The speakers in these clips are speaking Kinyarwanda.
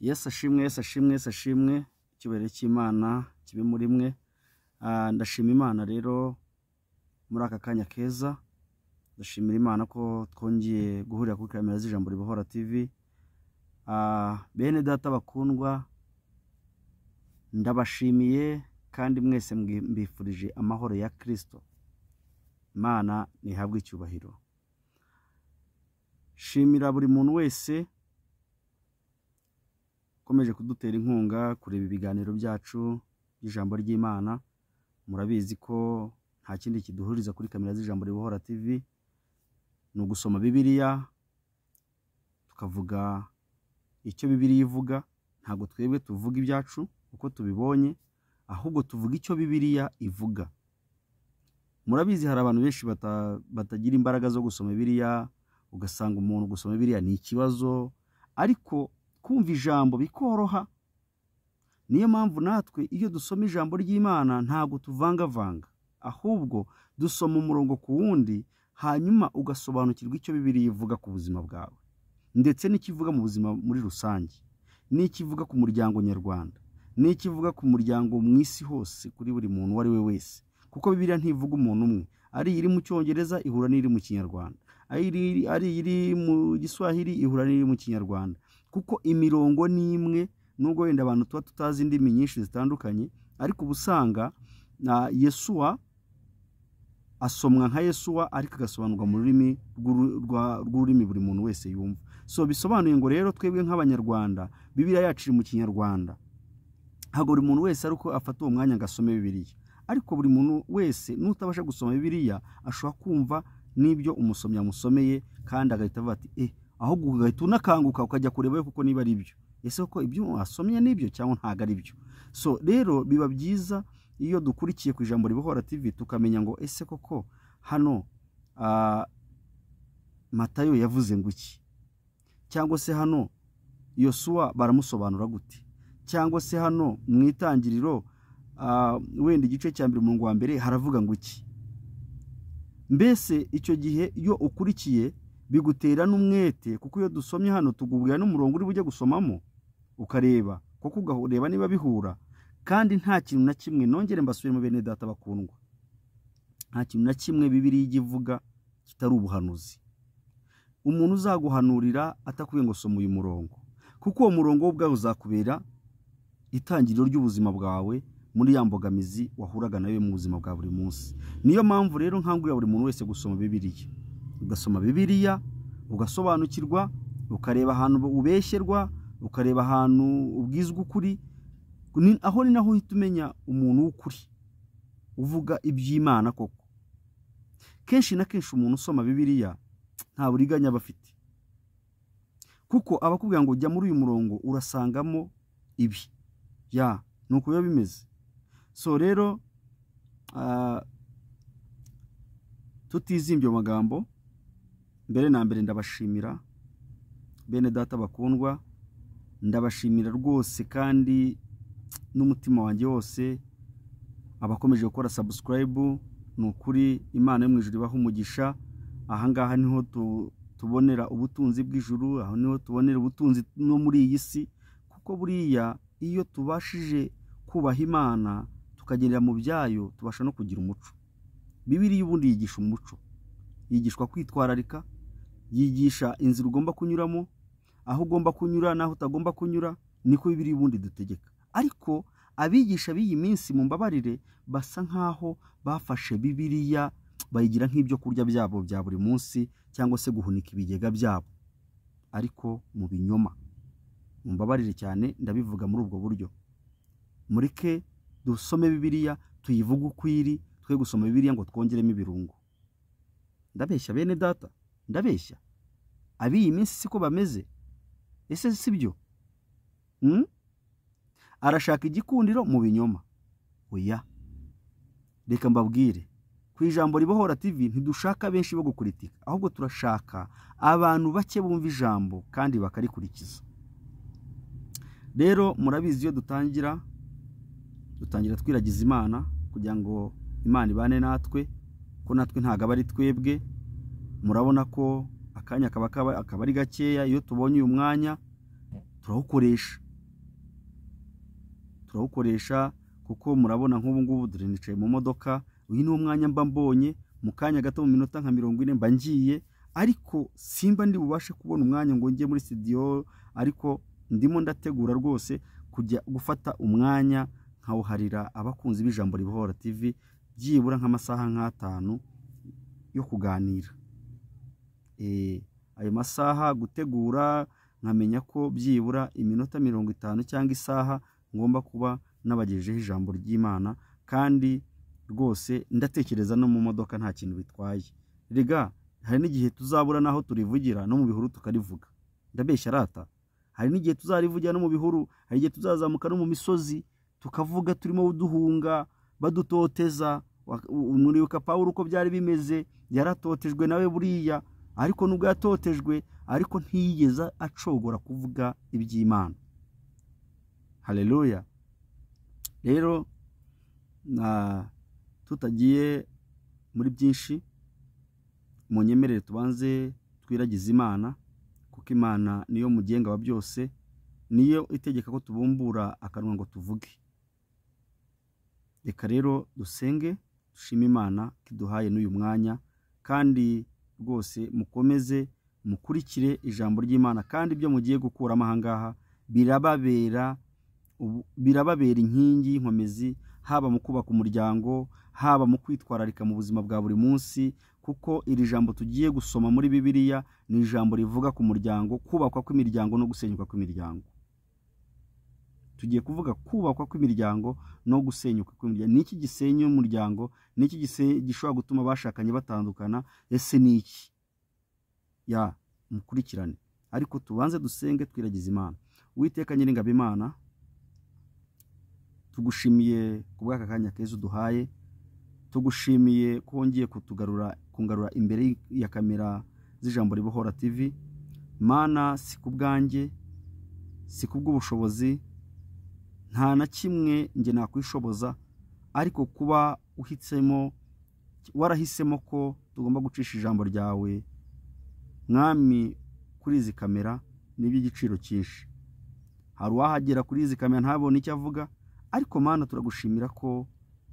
Yesu ashimwe, Yesu ashimwe, Yesu ashimwe, icyubahiro cy'Imana kibe muri mwe. Ndashima Imana rero muri aka kanya keza. Ndashimira Imana ko twongeye guhurira kuri kamera z'Ijambo Ribohora TV. Bene data bakundwa, ndabashimiye kandi mwese mbifurije amahoro ya Kristo. Imana nihabwe icyubahiro. Shimira buri muntu wese komeje kudutera inkunga kureba ibiganiro byacu by'Ijambo ry'Imana. Murabizi ko nta kindi kiduhuriza kuri kamera z'Ijambo Ribohora TV ni ugusoma Bibiliya, tukavuga icyo Bibiliya ivuga. Ntabwo twebwe tuvuga ibyacu uko tubibonye, ahubwo tuvuga icyo Bibiliya ivuga. Murabizi hari abantu benshi batagira imbaraga zo gusoma Bibiliya, ugasanga umuntu gusoma Bibiliya ni ikibazo, ariko kumva ijambo bikoroha. Niyo mpamvu natwe iyo dusoma ijambo ry'Imana ntabwo tuvangavanga, ahubwo dusoma umurongo ku wundi, hanyuma ugasobanukirwa icyo Bibiliya ivuga ku buzima bwawe, ndetse n'ikivuga mu buzima muri rusange, n'ikivuga ku muryango nyarwanda, n'ikivuga ku muryango mu isi hose, kuri buri muntu uwo ari we wese. Kuko Bibiliya ntivuga umuntu umwe, ari iri mu Cyongereza ihura n'iri mu Kinyarwanda, ari iri mu Giswahili ihura n'iri mu Kinyarwanda, kuko imirongo ni imwe. Nubwo wenda abantu tuba tutazi indimi nyinshi zitandukanye, ariko ubusanga na Yesuwa asomwa nka Yesuwa, ariko agasobanurwa mu rurimi rw'ururimi buri muntu wese yumva. So bisobanuye ngo rero twebwe nk'abanyarwanda Bibiliya yacu iri mu Kinyarwanda. Ntabwo buri muntu wese ari uko afata uwo mwanya ngo asome Bibiliya, ariko buri muntu wese nutabasha gusoma Bibiliya ashobora kumva n'ibyo umusomyi amusomeye, kandi agahita avuga ati ahubwo ugahita unakanguka ukajya kureba kuko niba ari byo, ese ko ibyo asomye nibyo cyangwa ntago ari byo. So rero biba byiza iyo dukurikiye ku Ijambo Ribohora TV tukamenya ngo ese koko hano Matayo yavuze ngo iki, cyangwa se hano Yosuwa baramusobanura gute, cyangwa se hano mu Itangiriro wenda igice cya 1 umurongo wa mbere haravuga ngo iki. Mbese icyo gihe iyo ukurikiye bigutera n'umwete, kuko iyo dusomye hano tugubwira n'umurongo uri bujye gusomamo ukareba, kuko ugareba niba bihura. Kandi nta kintu na kimwe, nongere mbasubire mu bene data bakundwa, nta kintu na kimwe Bibiliya ivuga kitari ubuhanuzi. Umuntu uzaguhanurira atakubwiye ngo soma uyu murongo, kuko uwo murongo ubwawe uzakubera itangiriro ry'ubuzima bwawe muri ya mbogamizi wahuraga nayo mu buzima bwa buri munsi. Niyo mpamvu rero nkangurira buri muntu wese gusoma Bibiliya. Ugasoma Bibiliya ugasobanukirwa, ukareba ahantu ubeshyerwa, ukareba ahantu ubwizwa ukuri. Aho ni naho uhita umenya umuntu w'ukuri uvuga iby'Imana koko. Kenshi na kenshi umuntu usoma Bibiliya nta buriganya bafite, kuko abakubwira ngo jya muri uyu murongo urasangamo ibi nuko biba bimeze. So rero tutizimbye amagambo, mbere na mbere ndabashimira bene data bakundwa, ndabashimira rwose kandi n'umutima wanjye wose abakomeje gukora subscribe. Ni ukuri Imana yo mu ijuru ibaha umugisha. Ahangaha niho tubonera ubutunzi bw'ijuru, aho niho tubonera ubutunzi no muri iyi si, kuko buriya iyo tubashije kubaha Imana tukagendera mu byayo tubasha no kugira umuco. Bibiliya ubundi yigisha umuco, yigishwa kwitwararika, yigisha inzira ugomba kunyuramo, aho ugomba kunyura naho utagomba kunyura. Niko Bibiliya ubundi dutegeka. Ariko abigisha b'iyi minsi mu mbabarire basa nkaho bafashe Bibiliya bayigira nk'ibyo kurya byabo bya buri munsi, cyangwa se guhunika ibigega byabo, ariko mu binyoma. Mu mbabarire cyane ndabivuga muri ubwo buryo. Mureke dusome Bibiliya tuyivuga ukwiri, twe gusoma Bibiliya ngo twongeremo ibirungo. Ndabeshya bene data? Ndabeshya? Abiyi minsi siko bameze? Ese sibyo? Arashaka igikundiro mu binyoma. Oya, reka mbabwire, ku Ijambo Ribohora TV ntidushaka benshi bo gukuritika, ahubwo turashaka abantu bake bumva ijambo kandi bakarikurikiza. Rero murabizi iyo dutangira twiragiza Imana kugira ngo Imana ibane natwe, ko natwe ntago ari twebwe. Murabona ko akanya akaba ari gakeya. Iyo tubonye uyu mwanya turawukoresha, turawukoresha kuko murabona nk'ubu ngubu dore nicaye mu modoka, uyu ni umwanya mba mbonye mu kanya gato mu minota nka 40 mba ngiye, ariko simba ndi bubashe kubona umwanya ngo njye muri studio, ariko ndimo ndategura rwose kujya gufata umwanya nkawuharira abakunzi b'Ijambo Ribohora TV byibura nk'amasaha nk'atanu yo kuganira. Ayo masaha gutegura nkamenya ko byibura iminota 50 cyangwa isaha ngomba kuba nabagejejeho ijambo ry'Imana, kandi rwose ndatekereza no mu modoka nta kintu bitwaye. Rega hari n'igihe tuzabura naho turivugira no mu bihuru tukarivuga, ndabeshya rata. Hari n'igihe tuzarivugira no mu bihuru, hari igihe tuzazamuka no mu misozi tukavuga turimo uduhunga badutoteza. Muribuka Pawulo uko byari bimeze, yaratotejwe nawe buriya, ariko nubwo yatotejwe ariko ntiyigeza acogora kuvuga iby'Imana. Haleluya. Rero tutagiye muri byinshi, munyemerere tubanze twiragize Imana, kuko Imana niyo mugenga wa byose, niyo itegeka ko tubumbura akanwa ngo tuvuge. Reka rero dusenge dushime Imana kiduhaye n'uyu mwanya, kandi rwose mukomeze mukurikire ijambo ry'Imana, kandi ibyo mugiye gukuramo ahangaha birababera inkingi y'inkomezi, haba mu kubaka umuryango, haba mu kwitwararika mu buzima bwa buri munsi, kuko iri jambo tugiye gusoma muri Bibiliya ni ijambo rivuga ku muryango, kubakwa kw'imiryango no gusenyuka kw'imiryango. Tugiye kuvuga kubakwa kw'imiryango no gusenyuka kw'imiryango. Niki gisenya umuryango? Niki gishobora gutuma bashakanye batandukana? Ese niki? Mukurikirane. Ariko tubanze dusenge twiragize Imana. Uwiteka Nyiringabo Imana, tugushimiye kubw'aka kanya keza uduhaye, tugushimiye ko wongeye kungarura imbere ya kamera z'Ijambo Ribohora TV. Mana, si kubwanjye, si kubw'ubushobozi, nta na kimwe nge nakwishoboza, ariko kuba warahisemo ko tugomba gucisha ijambo ryawe Mwami kuri izi kamera n'iby'igiciro cyinshi. Hari uwahagera kuri izi kamera ntabone icyo avuga, ariko Mana turagushimira ko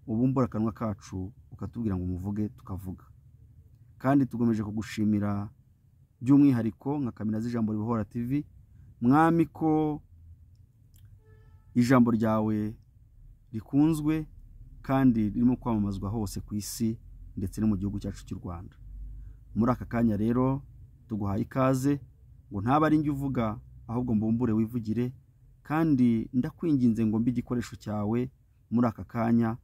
ubumbura akanwa kacu ukatubwira ngo muvuge tukavuga. Kandi tugomeje kugushimira by'umwihariko nka kamera z'Ijambo Ribohora TV, Mwami, ko ijambo ryawe rikunzwe kandi ririmo kwamamazwa hose ku isi ndetse no mu gihugu cyacu cy'u Rwanda. Muri aka kanya rero tuguhaye ikaze ngo ntaba ari njye uvuga, ahubwo mbumbure wivugire, kandi ndakwinginze ngo mbe igikoresho cyawe muri aka kanya.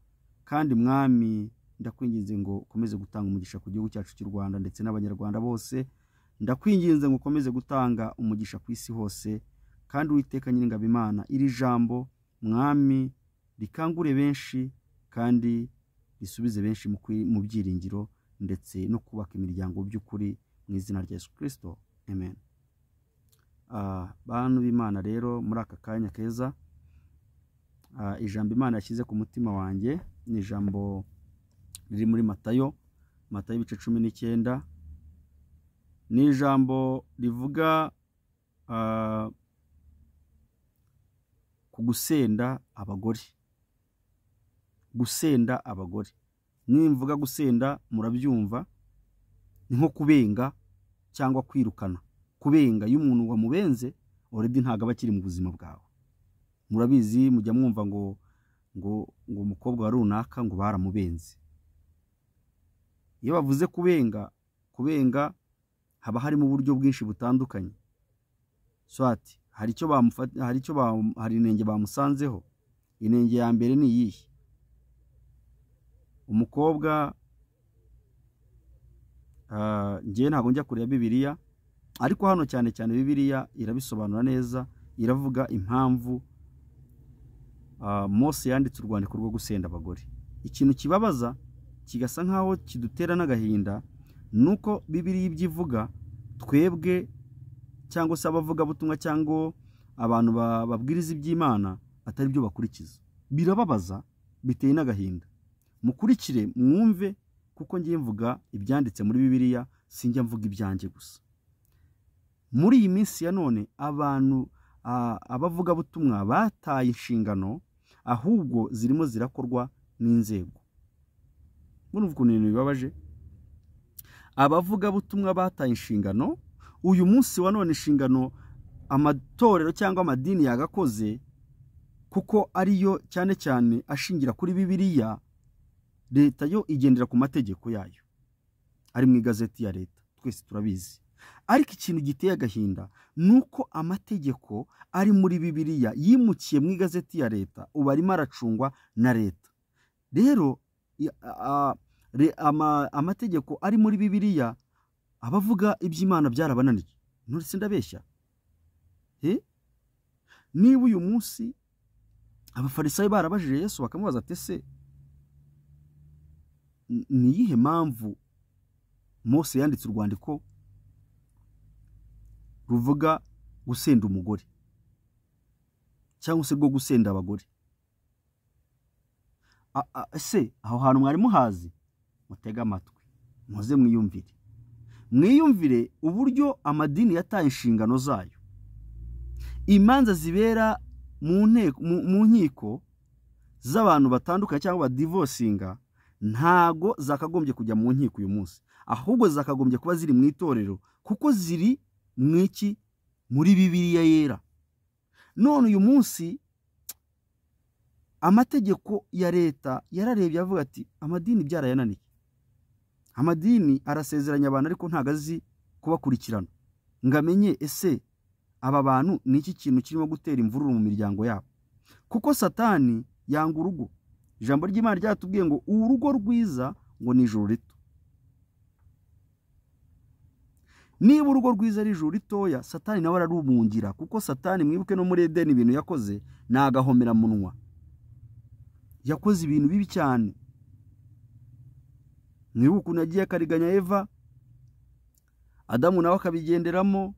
Kandi Mwami, ndakwinginze ngo ukomeze gutanga umugisha ku gihugu cyacu cy'u Rwanda ndetse n'abanyarwanda bose. Ndakwinginze ngo ukomeze gutanga umugisha ku isi hose. Kandi Uwiteka Nyiringabo Imana, iri jambo Mwami rikangure benshi kandi risubize benshi mu byiringiro ndetse no kubaka imiryango by'ukuri, mu izina rya Yesu Kristo, amen. Bantu b'Imana rero, muri aka kanya keza, ijambo Imana yashyize ku mutima wanjye ni ijambo riri muri Matayo ibice 19. Ni ijambo rivuga ku gusenda abagore. Gusenda abagore, nimvuga gusenda murabyumva, ni nko kubenga cyangwa kwirukana. Kubenga, iyo umuntu wamubenze already ntago aba akiri mu buzima bwawe. Murabizi, mujya mwumva ngo umukobwa wa runaka ngo baramubenze. Iyo bavuze kubenga haba harimo uburyo bwinshi butandukanye. Swati hari inenge bamusanzeho. Inenge ya mbere ni iyihe? Umukobwa, ngiye ntago njya kure ya Bibiliya, ariko hano cyane cyane Bibiliya irabisobanura neza, iravuga impamvu Mose yanditse urwandiko rwo gusenda abagore. Ikintu kibabaza kigasa nkaho kidutera n'agahinda, nuko Bibiliya ibyivuga, twebwe cyangwa se abavuga butumwa cyangwa abantu babwiriza iby'Imana atari byo bakurikiza. Birababaza, biteye n'agahinda. Mukurikire mwumve, kuko ngiye mvuga ibyanditse muri Bibiliya, sinjya mvuga ibyanjye gusa. Muri iyi minsi ya none, abantu abavuga butumwa bataye inshingano, ahubwo zirimo zirakorwa n'inzego. Murumva ukuntu ibintu bibabaje. Abavuga butumwa bataye inshingano, uyu munsi wa none inshingano amatorero cyangwa amadini yagakoze, kuko ariyo cyane cyane ashingira kuri Bibiliya. Leta yo igendera ku mategeko yayo ari mu igazeti ya leta, twese turabizi. Ariko ikintu giteye agahinda nuko amategeko ari muri Bibiliya yimukiye mu igazeti ya leta, ubu arimo aracungwa na leta. Rero amategeko ari muri Bibiliya, abavuga iby'Imana byarabananiye. Nturetse ndabeshya. Niba uyu munsi abafarisayo barabajije Yesu bakamubaza ati ese ni iyihe mpamvu Mose yanditse urwandiko ruvuga gusenda umugore cyangwa se rwo gusenda abagore? Ese aho hantu mwari muhazi? Mutega amatwi muze mwiyumvire uburyo amadini yataye inshingano zayo. Imanza zibera mu nkiko z'abantu batandukanye cyangwa badivosinga ntago zakagombye kujya mu nkiko uyu munsi, ahubwo zakagombye kuba ziri mu itorero, kuko ziri mwiki muri Bibiliya yera. None uyu munsi amategeko ya leta yararebye avuga ati amadini byarayananiye. Amadini arasezeranya abantu ariko ntago azi kubakurikirana ngamenye ese aba bantu ni iki kintu kirimo gutera imvururu mu miryango yabo. Kuko Satani yanga urugo. Ijambo ry'Imana ryatubwiye ngo urugo rwiza ngo ni ijuru rito. Niba urugo rwiza ari ijuru ritoya, Satani nawe ararumungira, kuko Satani mwibuke no muri Edeni ibintu yakoze ni agahomera munwa. Yakoze ibintu bibi cyane. Mwibuke ukuntu yagiye akariganya Eva, Adamu nawe akabigenderamo.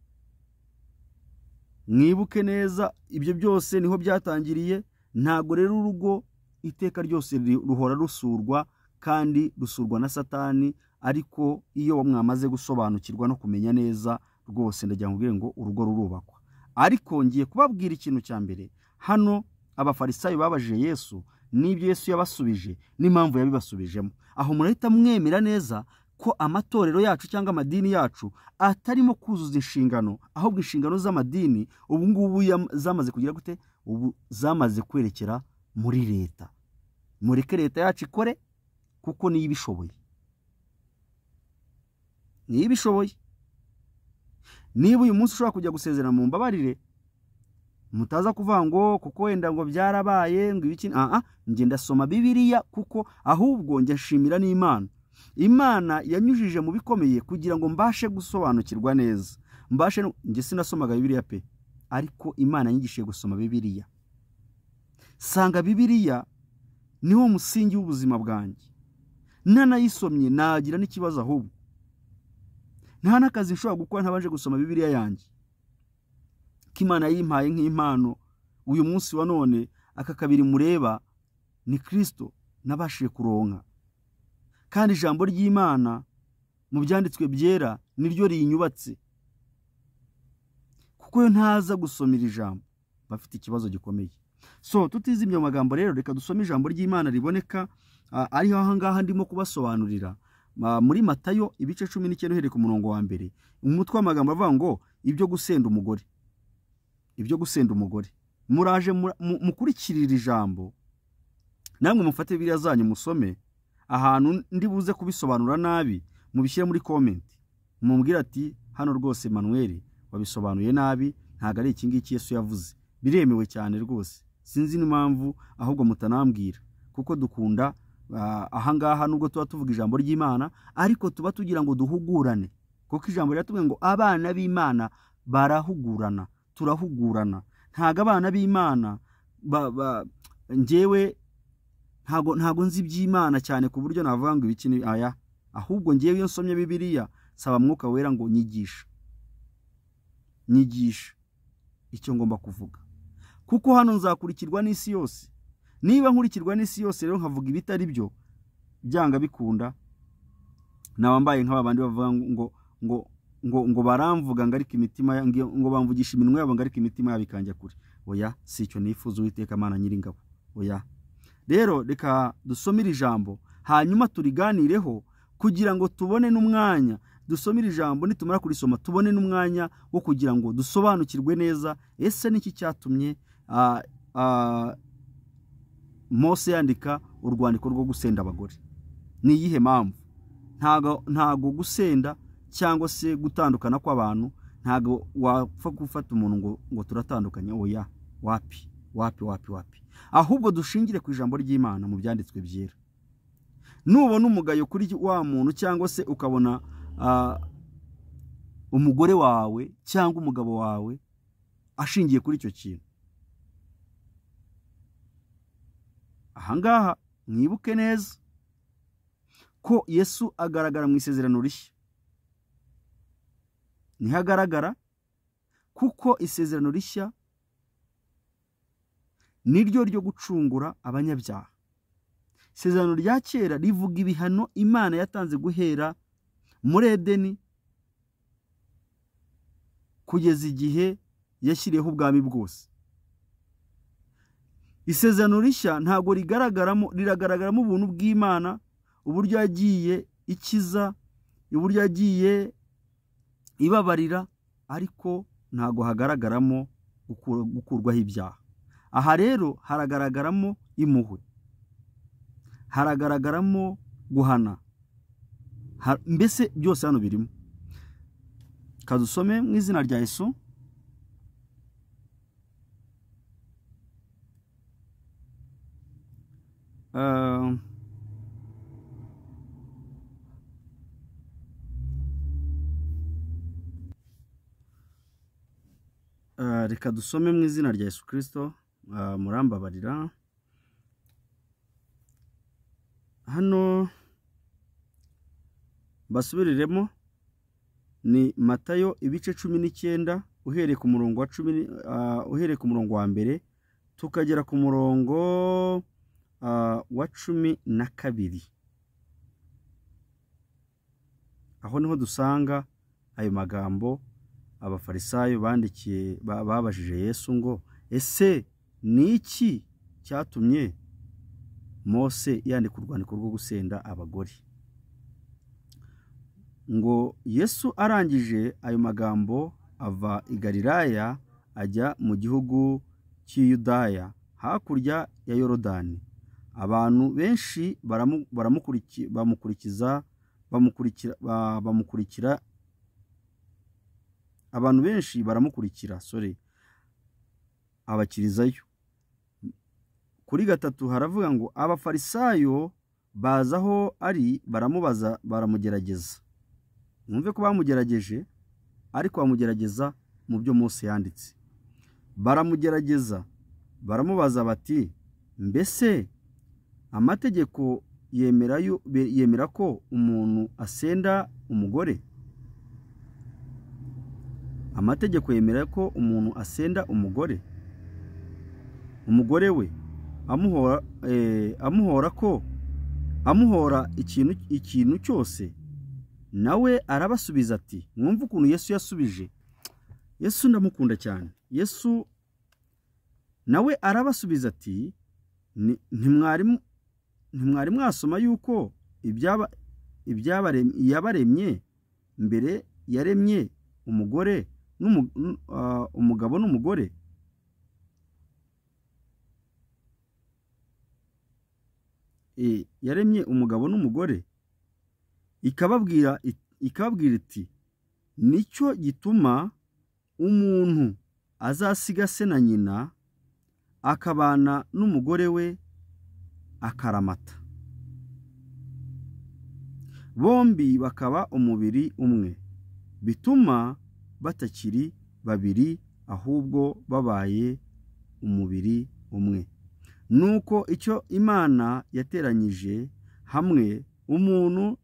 Mwibuke neza ibyo byose niho byatangiriye. Ntago rero urugo iteka ryose ruhora rusurwa, kandi rusurwa na Satani. Ariko iyo mwamaze gusobanukirwa no kumenya neza rwose, ndagira ngo ngo urugo rurubakwa. Ariko ngiye kubabwira ikintu cya mbere. Hano abafarisayo babajije Yesu n'ibyo Yesu yabasubije n'impamvu yabibasubijemo. Aho murahita mwemera neza ko amatorero yacu cyangwa amadini yacu atarimo kuzuza inshingano, ahubwo inshingano z'amadini ubu ngubu zamaze kugira gute? Ubu zamaze kwerekera muri leta. Mureke leta yacu ikore, kuko niyo ibishoboye. Niba uyu munsi ushobora kujya gusezerana mu mbabarire, mutaza kuvuga ngo kuko wenda ngo byarabaye ngo ibiki. Nge ndasoma Bibiliya, kuko ahubwo njye nshimira n'Imana. Imana yanyujije mu bikomeye kugira ngo mbashe gusobanukirwa neza. Nge sinasomaga Bibiliya pe, ariko Imana yanyigishije gusoma Bibiliya. Sanga Bibiliya niwo musingi w'ubuzima bwanjye. Nanayisomye nagira n'ikibazo, ahubwo nta n'akazi nshobora gukora ntabanje gusoma Bibiliya yanjye. Imana yimpaye nk'impano uyu munsi wa none. Aka kabiri mureba ni Kristo nabashije kuronka, kandi ijambo ry'Imana mu byanditswe byera niryo rinyubatse. Kuko yo ntaza gusomera ijambo bafite ikibazo gikomeye. So tutizimye mu magambo rero, reka dusome ijambo ry'Imana riboneka ariho aha ngaha ndimo kubasobanurira muri Matayo ibice 19 uhereye ku murongo wa mbere. Umutwe w'amagambo avuga ngo ibyo gusenda umugore. Ibyo gusenda umugore. Muraje mukurikirira ijambo, namwe mufate Bibiliya zanyu musome. Ahantu ndi buze kubisobanura nabi mubishyire muri comment, mumbwira ati hano rwose Emmanuel wabisobanuye nabi, ntago ari iki ngiki Yesu yavuze. Biremewe cyane rwose, sinzi n'impamvu ahubwo mutanambwira, kuko dukunda aha ngaha nubwo tuba tuvuga ijambo ry'Imana, ariko tuba tugira ngo duhugurane, kuko ijambo ryatubwiye ngo abana b'Imana barahugurana, turahugurana. Ntago abana b'Imana njyewe ntago nzi iby'Imana cyane ku buryo navuga ngo ibiki aya, ahubwo njyewe iyo nsomye Bibiliya saba Mwuka Wera ngo nyigisha icyo ngomba kuvuga, kuko hano nzakurikirwa n'isi yose. Niba nkurikirwa n'isi yose rero nkavuga ibitari byo, byanga bikunda nabambaye nk'abandi bavuga ngo baramvuga ngo ariko imitima ngo bamvugisha iminwa yabo ngo ariko imitima yabo ikanja kure. Oya, si icyo nifuza Uwiteka Mana Nyiringabo. oya. Rero reka dusomere ijambo hanyuma turiganireho kugira ngo tubone n'umwanya, dusomere ijambo nitumara kurisoma tubone n'umwanya wo kugira ngo dusobanukirwe neza ese niki cyatumye Mose yandika urwandiko rwo gusenda abagore. Ni iyihe mpamvu? Ntago gusenda cyangwa se gutandukana kw'abantu, ntago wapfa gufata umuntu ngo turatandukanye, oya, wapi. Ahubwo dushingire ku ijambo ry'Imana mu byanditswe byera. Nubona umugayo kuri wa muntu cyangwa se ukabona umugore wawe cyangwa umugabo wawe ashingiye kuri icyo kintu, ahangaha mwibuke neza ko Yesu agaragara mu isezerano rishya. Niho agaragara kuko isezerano rishya niryo ryo gucungura abanyabyaha. Isezerano rya kera rivuga ibihano Imana yatanze guhera muri Edeni kugeza igihe yashyiriyeho ubwami bwose. Isezerano rishya ntago riragaragaramo ubuntu bw'Imana, uburyo yagiye ikiza, uburyo yagiye ibabarira, ariko ntago hagaragaramo gukurwaho ibyaha. Aha rero haragaragaramo impuhwe, haragaragaramo guhana, mbese byose hano birimo. Kadusome mu izina rya Yesu. Reka dusome mu izina rya Yesu Kristo. Murambabarira hano basubiriremo. Ni Matayo ibice 19 uhereye ku murongo wa mbere tukagera ku murongo wa 12. Aho niho dusanga ayo magambo abafarisayo bandikiye babajije Yesu ngo ese ni iki cyatumye Mose yandika urwandiko rwo gusenda abagore. Ngo Yesu arangije ayo magambo ava i Galilaya ajya mu gihugu cy'Iyudaya hakurya ya Yorodani. Abantu benshi baramukurikira abakirizayo. Kuri 3 haravuga ngo abafarisayo bazaho ari baramubaza, baramugerageza. Mwumve ko bamugerageje, ariko bamugerageza mu byo Mose yanditse. Baramugerageza baramubaza bati mbese amategeko yemera ko umuntu asenda umugore? Amategeko yemera ko umuntu asenda umugore we amuhora ikintu cyose? Nawe arabasubiza ati, mwumva ukuntu Yesu yasubije. Yesu ndamukunda cyane. Yesu nawe arabasubiza ati, ntimwari mwasoma yuko yabaremye mbere yaremye umugabo n'umugore? Yaremye umugabo n'umugore, ikababwira iti nicyo gituma umuntu azasiga se na nyina akabana n'umugore we akaramata, bombi bakaba umubiri umwe. Bituma batakiri babiri ahubwo babaye umubiri umwe. Nuko icyo Imana yateranyije hamwe umuntu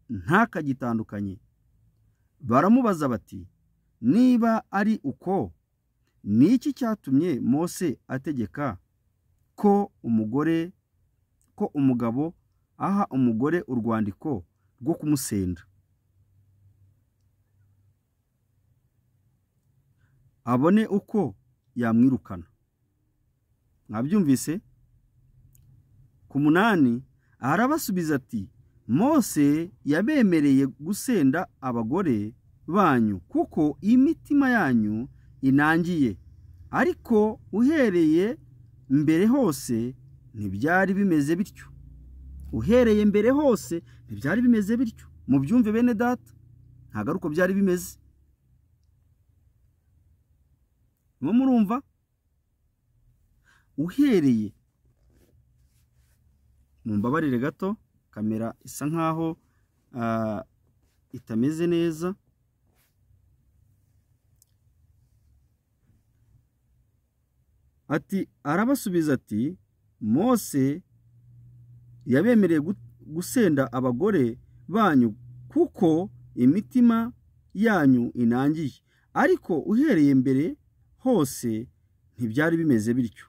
ntakagitandukanye. Baramubaza bati, niba ari uko, ni iki cyatumye Mose ategeka ko umugabo aha umugore urwandiko rwo kumusenda abone uko yamwirukana? Mwabyumvise? ku 8 arabasubiza ati Mose yabemereye gusenda abagore banyu kuko imitima yanyu inangiye, ariko uhereye mbere hose ntibyari bimeze bityo. Uhereye mbere hose ntibyari bimeze bityo. Mu byumve bene data, ntago ari uko byari bimeze. Murumva? Uhereye, mumbabarire gato, kamera isa nkaho itameze neza. Ati arabasubiza ati Mose yabemereye gusenda abagore banyu kuko imitima yanyu inangiye, ariko uhereye mbere hose ntibyari bimeze bityo.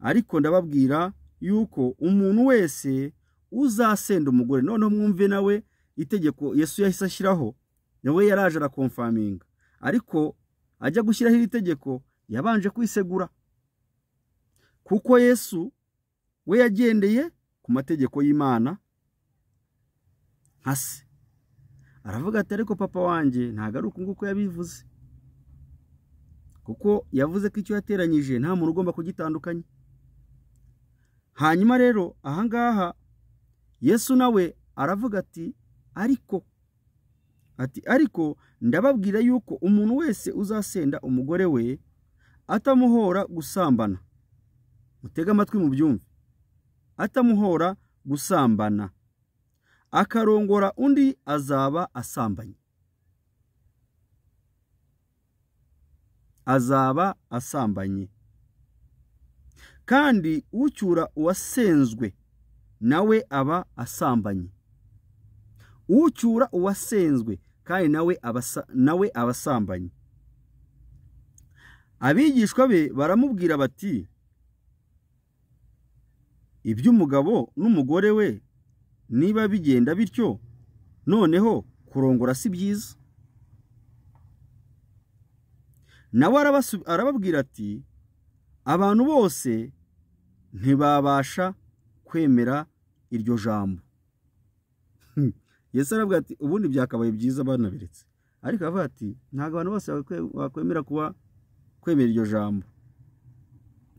Ariko ndababwira yuko umuntu wese uzasenda umugore, noneho mwumve nawe itegeko Yesu yahise ashyiraho, nawe yaraje arakonfaminga, ariko ajya gushyiraho iri tegeko yabanje kwisegura, kuko Yesu we yagendeye ku mategeko y'Imana hasi. Aravuga ati ariko papa wanjye ntago ari uko yabivuze, kuko yavuze ko icyo yateranyije nta muntu ugomba kugitandukanya. Hanyuma rero ahangaha Yesu nawe aravuga ati ariko ndababwira yuko umuntu wese uzasenda umugore we atamuhora gusambana. Mutega amatwi mu byumve. Atamuhora gusambana akarongora undi azaba asambanye. Azaba asambanye. Kandi ucyura uwasenzwe nawe aba asambanye. Ucyura uwasenzwe kandi nawe aba asambanye. Abigishwa be baramubwira bati iby'umugabo n'umugore we niba bigenda bityo, noneho kurongora si byiza. Nawe arababwira ati abantu bose ntibabasha kwemera iryo jambo. Yesu aravuga ati ubundi byakabaye byiza banabiretse, ariko avuga ati ntago abantu bose bakwemera kwemera iryo jambo.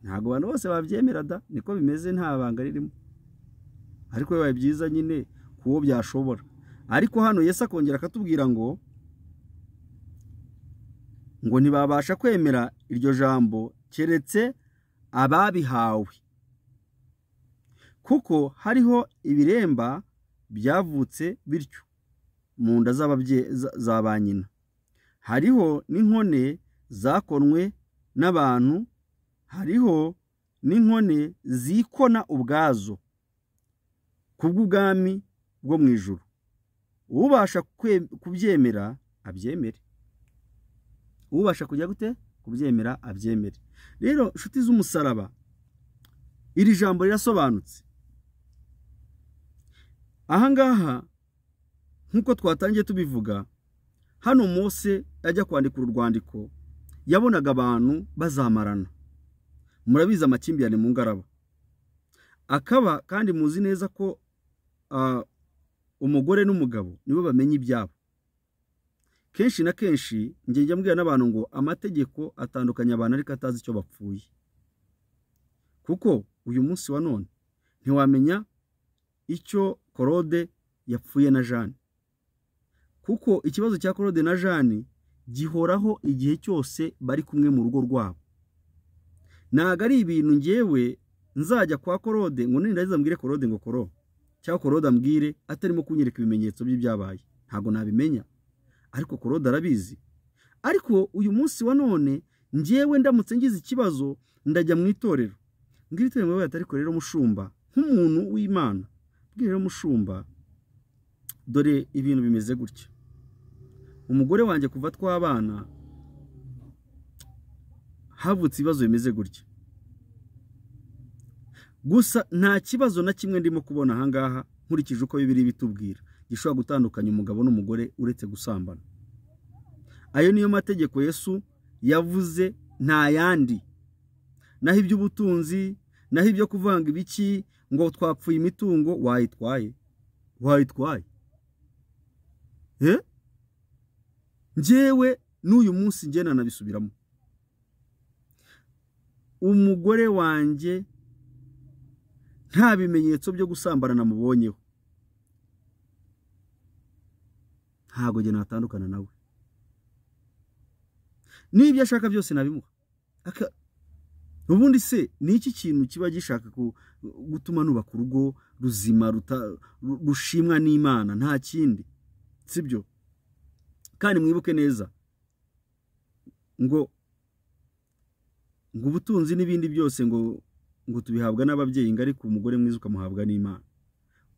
Ntago abantu bose babyemera da, niko bimeze, nta banga ririmo. Ariko bibaye byiza nyine kuwo byashobora. Ariko hano Yesu akongera akatubwira ngo ntibabasha kwemera iryo jambo keretse ababihawe, kuko hariho ibiremba byavutse bityo mu nda za ba nyina. Hariho n'inkone zakonwe n'abantu, hariho n'inkone zikona ubwazo kubw'ubwami bwo mu ijuru. Ubasha kubyemera abyemere. Ubasha kujya gute kubyemera abyemere. Rero nshuti z'umusaraba, iri jambo rirasobanutse. Ahangaha nkuko twatangiye tubivuga, hano Mose ajya kwandika urwandiko yabonaga abantu bazamarana. Murabiza amakimbirane mu ngaraba. Akaba kandi muzi neza ko umugore n'umugabo nibo bamenye ibyabo. Kenshi na kenshi njya mbwira n'abantu ngo amategeko atandukanye abantu ariko atazi icyo bapfuye. Kuko uyu munsi wa none ntiwamenya icyo Claude yapfuye na Jeanne. Kuko ikibazo cya Claude na Jeanne gihoraho igihe cyose bari kumwe mu rugo rwabo. Ntago ari ibintu ngewe nzajya kwa Claude ngo nindaza mbwire Claude ngo koro, cyangwa Claude ambwire atarimo kunyereka ibimenyetso by'ibyabaye. Ntago nabimenya. Ariko Claude arabizi. Ariko uyu munsi wa none ngewe ndamutse ngize ikibazo ndajya mu itorero. Ngira itorero mwe ariko rero mushumba nk'umuntu w'Imana. Bwira rero mushumba, dore ibintu bimeze gutya. Umugore wanjye kuva twabana havutse ibibazo bimeze gutya. Gusa nta kibazo na kimwe ndimo kubona ahangaha nkurikije uko Bibiliya bitubwira gishobora gutandukanya umugabo n'umugore uretse gusambana. Ayo niyo mategeko Yesu yavuze, nta yandi. Naho iby'ubutunzi, naho ibyo kuvanga ibiki ngo twapfuye imitungo wayitwaye njyewe n'uyu munsi ngena nabisubiramo. Umugore wanjye nta bimenyetso byo gusambana namubonyeho, ntago njye natandukana nawe, n'ibyo ashaka byose nabimuha. Ubundi se ni iki kintu kiba gishaka gutuma nubaka urugo ruzima rushimwa n'Imana? Nta kindi, sibyo? Kandi mwibuke neza ngo ubutunzi n'ibindi byose ngo tubihabwa n'ababyeyi, ngo ariko umugore mwiza ukamuhabwa n'Imana.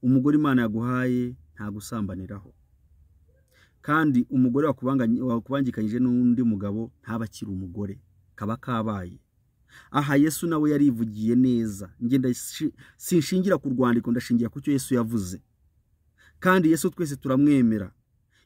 Umugore Imana yaguhaye nta gusambaniraho, kandi umugore wakubangikanyije n'undi mugabo ntabakira umugore, kaba kabaye. Aha Yesu nawe yarivugiye neza. Ngenda sinshingira ku rwandiko, ndashingira ku cyo Yesu yavuze. Kandi Yesu twese turamwemera.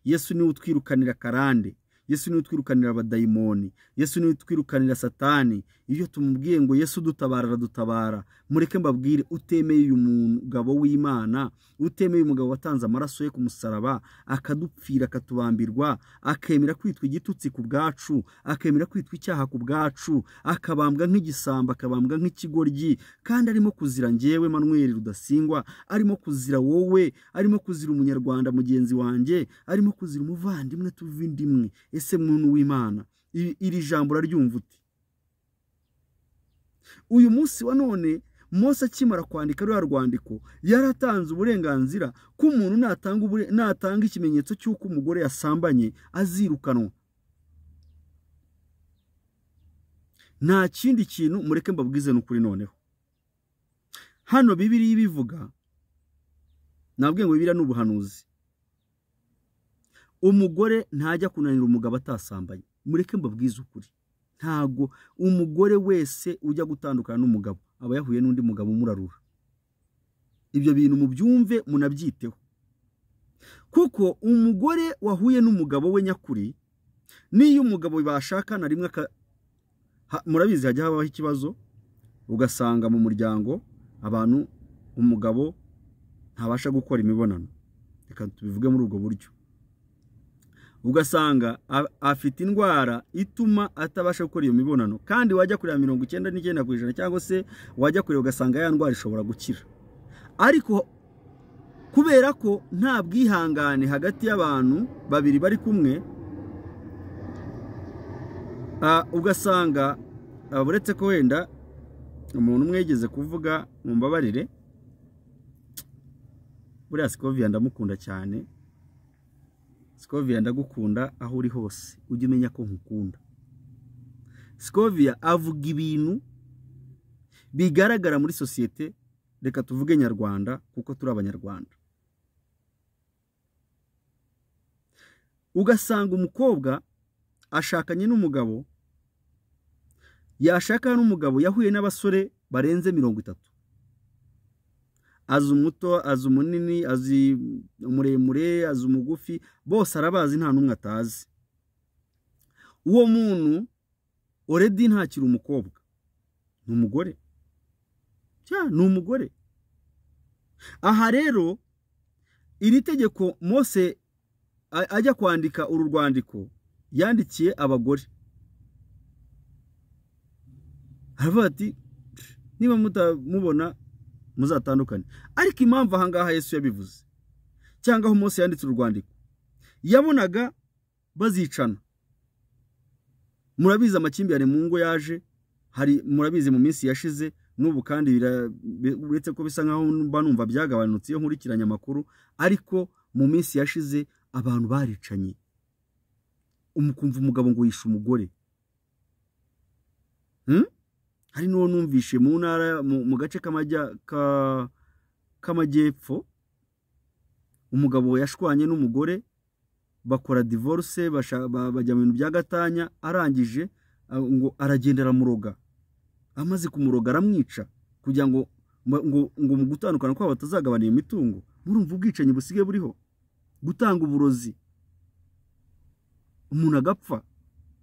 Yesu niwe utwirukanira karande, Yesu niwe utwirukanira abadayimoni, Yesu niwe utwirukanira Satani. Iyo tumubwiye ngo Yesu dutabara, mureke mbabwire, utemeye uyu mugabo w'Imana, utemeye umugabo watanze amaraso ye ku musaraba akadupfira akatubambirwa, akemera kwitwa igitutsi ku bwacu, akemera kwitwa icyaha ku bwacu, akabambwa nk'igisamba, akabambwa nk'ikigoryi, kandi arimo kuzira njyewe Manuel Rudasingwa, arimo kuzira wowe, arimo kuzira umunyarwanda mugenzi wanjye, arimo kuzira umuvandimwe tuvindimwe. Ese muntu w'Imana, iri jambo raryumva uti? Uyu munsi wa none Mose akimara kwandika rwa rwandiko yaratanze uburenganzira ko umuntu natanga ikimenyetso cy'uko umugore yasambanye azirukanwa. Nta kindi kintu, mureke mbabwize n'ukuri noneho. Hano Bibiliya ibivuga, nabwiye ngo Bibiliya n'ubuhanuzi. Umugore ntajya kunanira umugabo atasambanye. Mureke mbabwize ukuri, ntago umugore wese ujya gutandukana n'umugabo aba yahuye n'undi mugabo umurarura. Ibyo bintu mubyumve munabyiteho, kuko umugore wahuye n'umugabo we nyakuri, niyo umugabo bashakana rimwe murabizi hajya habaho ikibazo, ugasanga mu muryango abantu umugabo ntabasha gukora imibonano, reka tubivuge muri ubwo buryo. Ugasanga afite indwara ituma atabasha gukora iyo mibonano, kandi wajya kureba 99% cyangwa se wajya kureba ugasanga ya ndwara ishobora gukira. Ariko kubera ko nta bwihangane hagati y'abantu babiri bari kumwe, ugasanga buretse ko wenda umuntu umwe yigeze kuvuga, mu mbabarire, buriya Scovia ndamukunda cyane. Scovia ndagukunda aho uri hose, ujye umenya ko nkukunda. Scovia avuga ibintu bigaragara muri societe, reka tuvuge nyarwanda kuko turi abanyarwanda. Ugasanga umukobwa ashakanye n'umugabo, yashaka n'umugabo yahuye n'abasore barenze 30. Azi umuto, azi umunini, azi umuremure, azi umugufi, bose arabazi, nta numwe atazi. Uwo muntu already ntakiri umukobwa, ni umugore. Ni umugore. Aha rero iri tegeko Mose ajya kwandika uru rwandiko yandikiye abagore, aravuga ati niba mutamubona muzatandukane. Ariko impamvu aha ngaha Yesu yabivuze, cyangwa aho Mose yanditse urwandiko, yabonaga bazicana. Murabizi amakimbirane mu ngo yaje, hari murabizi mu minsi yashize, n'ubu kandi uretse ko bisa nkaho mba numva byagabanutse iyo nkurikiranya amakuru, ariko mu minsi yashize abantu baricanye. Umukumva umugabo ngo yishe umugore. Hari n'uwo numvishe mu ntara mu gace k'amajyepfo, umugabo yashwanye n'umugore, bakora divorce, bajya mu bintu bya gatanya, arangije ngo aragendera muroga. Amaze kumuroga aramwica kugira ngo mu gutandukana kwabo batazagabana iyo mitungo. Murumva ubwicanyi busigaye buriho, gutanga uburozi, umuntu agapfa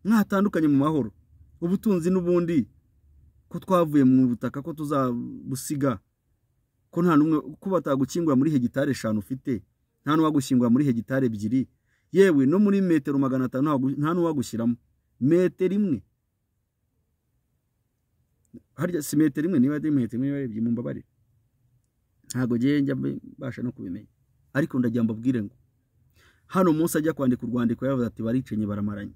mwatandukanye mu mahoro, ubutunzi n'ubundi ko twavuye mu butaka ko tuzabusiga, ko nta numwe ko batagukingura muri hegitare 5 ufite, nta n'uwagushyingura muri hegitare 2, yewe no muri metero 500 nta n'uwagushyiramo metero 1. Harya si metero 1 niba ari metero 1 barebye mu mbabare, ntago njya basha no kubimenya. Ariko ndagira mbabwire ngo hano Mose ajya kwandika urwandiko yavuze ati baricenye baramaranye.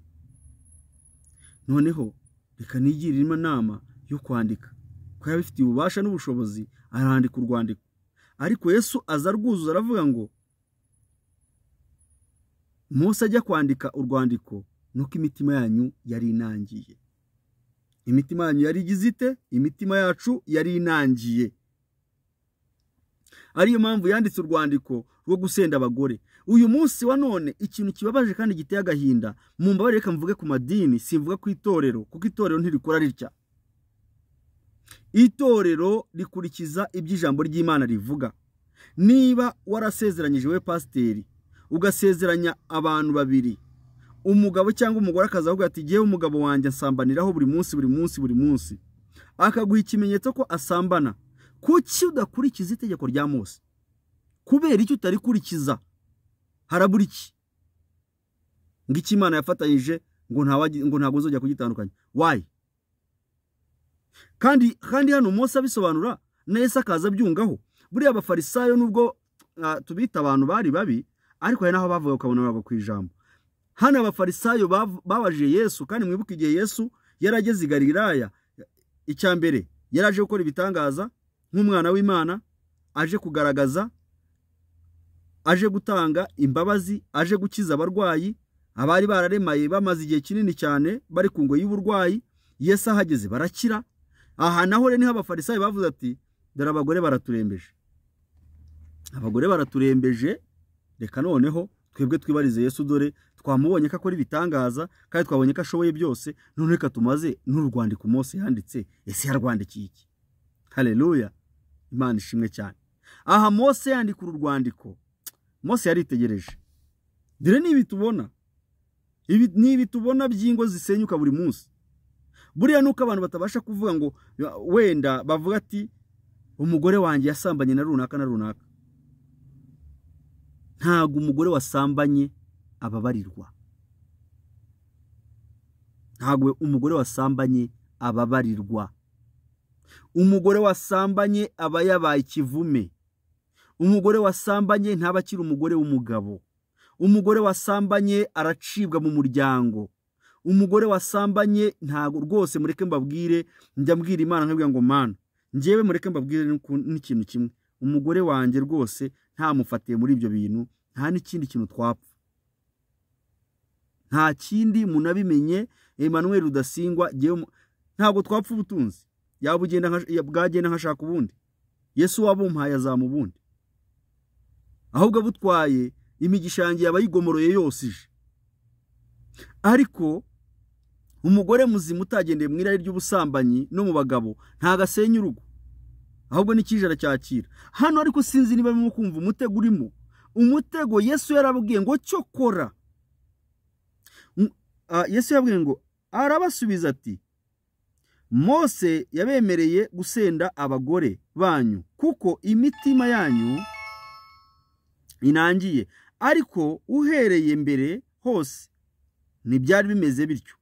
Noneho reka nigirire inama yo kwandika, ko yabifitiye ububasha n'ubushobozi arandika urwandiko. Ariko Yesu aza rwuzuza aravuga ngo Mose ajya kwandika urwandiko nuko imitima yanyu yari inangiye. Imitima yanyu yari igizite, imitima yacu yari inangiye. Ariyo mpamvu yanditse urwandiko rwo gusenda abagore. Uyu munsi wa none ikintu kibabaje kandi giteye agahinda, mu mbabare reka mvuge ku madini, simvuga ku itorero, kuko itorero ntirikora ritya. Itorero rikurikiza iby'ijambo ry'Imana rivuga. Niba warasezeranyije we pasiteri ugasezeranya abantu babiri, umugabo cyangwa umugore akazavuga ati giye umugabo wanjye nsambaniraho buri munsi, akaguha ikimenyetso ko asambana, kuki udakurikiza itegeko rya Mose? Kubera icyo utarikurikiza harabura iki? Ngo iki Imana yafatanyije ngo ntago uzojya kugitandukanya. Why? Kandi hano Mose abisobanura neza akaza byungaho. Buriya abafarisayo nubwo tubita abantu bari babi, ariko hari naho bavuga ukabona baba ku ijambo. Hano abafarisayo babajije Yesu, kandi mwibuke igihe Yesu yarageze i Galilaya, icyambere yaraje gukora ibitangaza nk'umwana w'Imana, aje kugaragaza, aje gutanga imbabazi, aje gukiza abarwayi, abari bararemaye bamaze igihe kinini cyane bari ku ngo y'uburwayi. Yesu ahageze barakira. Aha naho rero niho abafarisayo bavuze ati dore abagore baraturembeje. Abagore baraturembeje, reka noneho twebwe twibarize Yesu, dore twamubonye ko akora ibitangaza kandi twabonye ko ashoboye byose, none reka tumaze n'urwandiko Mose yanditse, ese yarwandikiye iki? Haleluya, Imana ishimwe cyane. Aha Mose yandika urwandiko, Mose yaritegereje. Dire nibi tubona by'ingo zisenyuka buri munsi. Buriya nuko abantu batabasha kuvuga ngo wenda bavuga ati umugore wanjye yasambanye na runaka na runaka. Ntago umugore wasambanye ababarirwa. Ntago umugore wasambanye ababarirwa. Umugore wasambanye aba yabaye ikivume. Umugore wasambanye ntabakira umugore w'umugabo. Umugore wasambanye aracibwa mu muryango. Umugore wasambanye ntago rwose, mureke mbabwire, njya mbwira Imana nkabwira ngo Mana, njyewe mureke mbabwire n'ikintu kimwe, umugore wanjye rwose ntamufatiye muri ibyo bintu, nta n'ikindi kintu twapfa. Nta kindi munabimenye, Emmanuel Rudasingwa ntago twapfa ubutunzi. Bwagenda nkashaka ubundi. Yesu wabumpaye azamubundi. Ahubwo butwaye imigisha yanjye yabayigomoroye yose ije. Ariko umugore muzima utagendeye mu irari ry'ubusambanyi no mu bagabo ntago asenya urugo, ahubwo n'ikijara cyakira. Hano ariko sinzi niba mu kumva umutego urimo. Umutego Yesu yarabwiye ngo cyo kora. Yesu yabwiye ngo, arabasubiza ati Mose yabemereye gusenda abagore banyu kuko imitima yanyu inangiye, ariko uhereye mbere hose ntibyari bimeze bityo.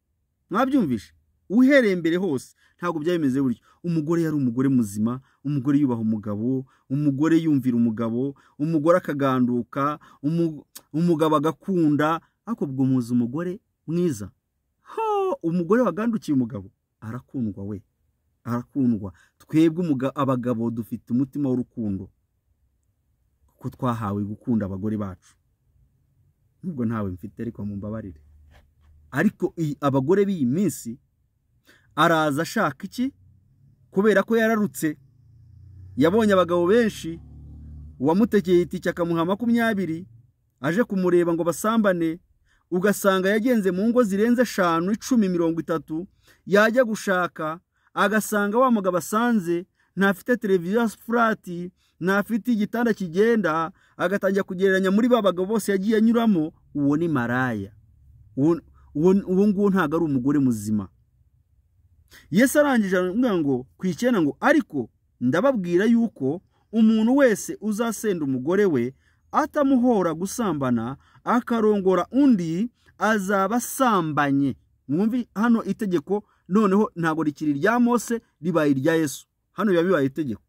Mwabyumvishe? Uhereye mbere hose ntago byari bimeze bityo. Umugore yari umugore muzima, umugore yubaha umugabo, umugore yumvira umugabo, umugore akaganduka, umugabo agakunda. Ariko bwo muzi umugore mwiza, umugore wagandukiye umugabo arakundwa, we arakundwa. Twebwe abagabo dufite umutima w'urukundo, kuko twahawe gukunda abagore bacu. Nubwo ntawe mfite ariko mumbabarire. Ariko abagore b'iyi minsi araza ashaka iki? Kubera ko yararutse, yabonye abagabo benshi, uwamutekeye itike akamuha 20 aje kumureba ngo basambane, ugasanga yagenze mu ngo zirenze 5, 10, 30, yajya gushaka agasanga wa mugabo asanze ntafite televiziyo flat, ntafite igitanda kigenda, agatangira kugereranya muri babagabo bose yagiye anyuramo. Uwo ni maraya. Uwo nguwo ntago ari umugore muzima. Yesu arangije aramubwira ngo ku 9 ngo ariko ndababwira yuko umuntu wese uzasenda umugore we atamuhora gusambana akarongora undi azaba asambanye. Mwumvi hano itegeko noneho ntago rikiri rya Mose ribaye irya Yesu. Hano biba bibaye itegeko.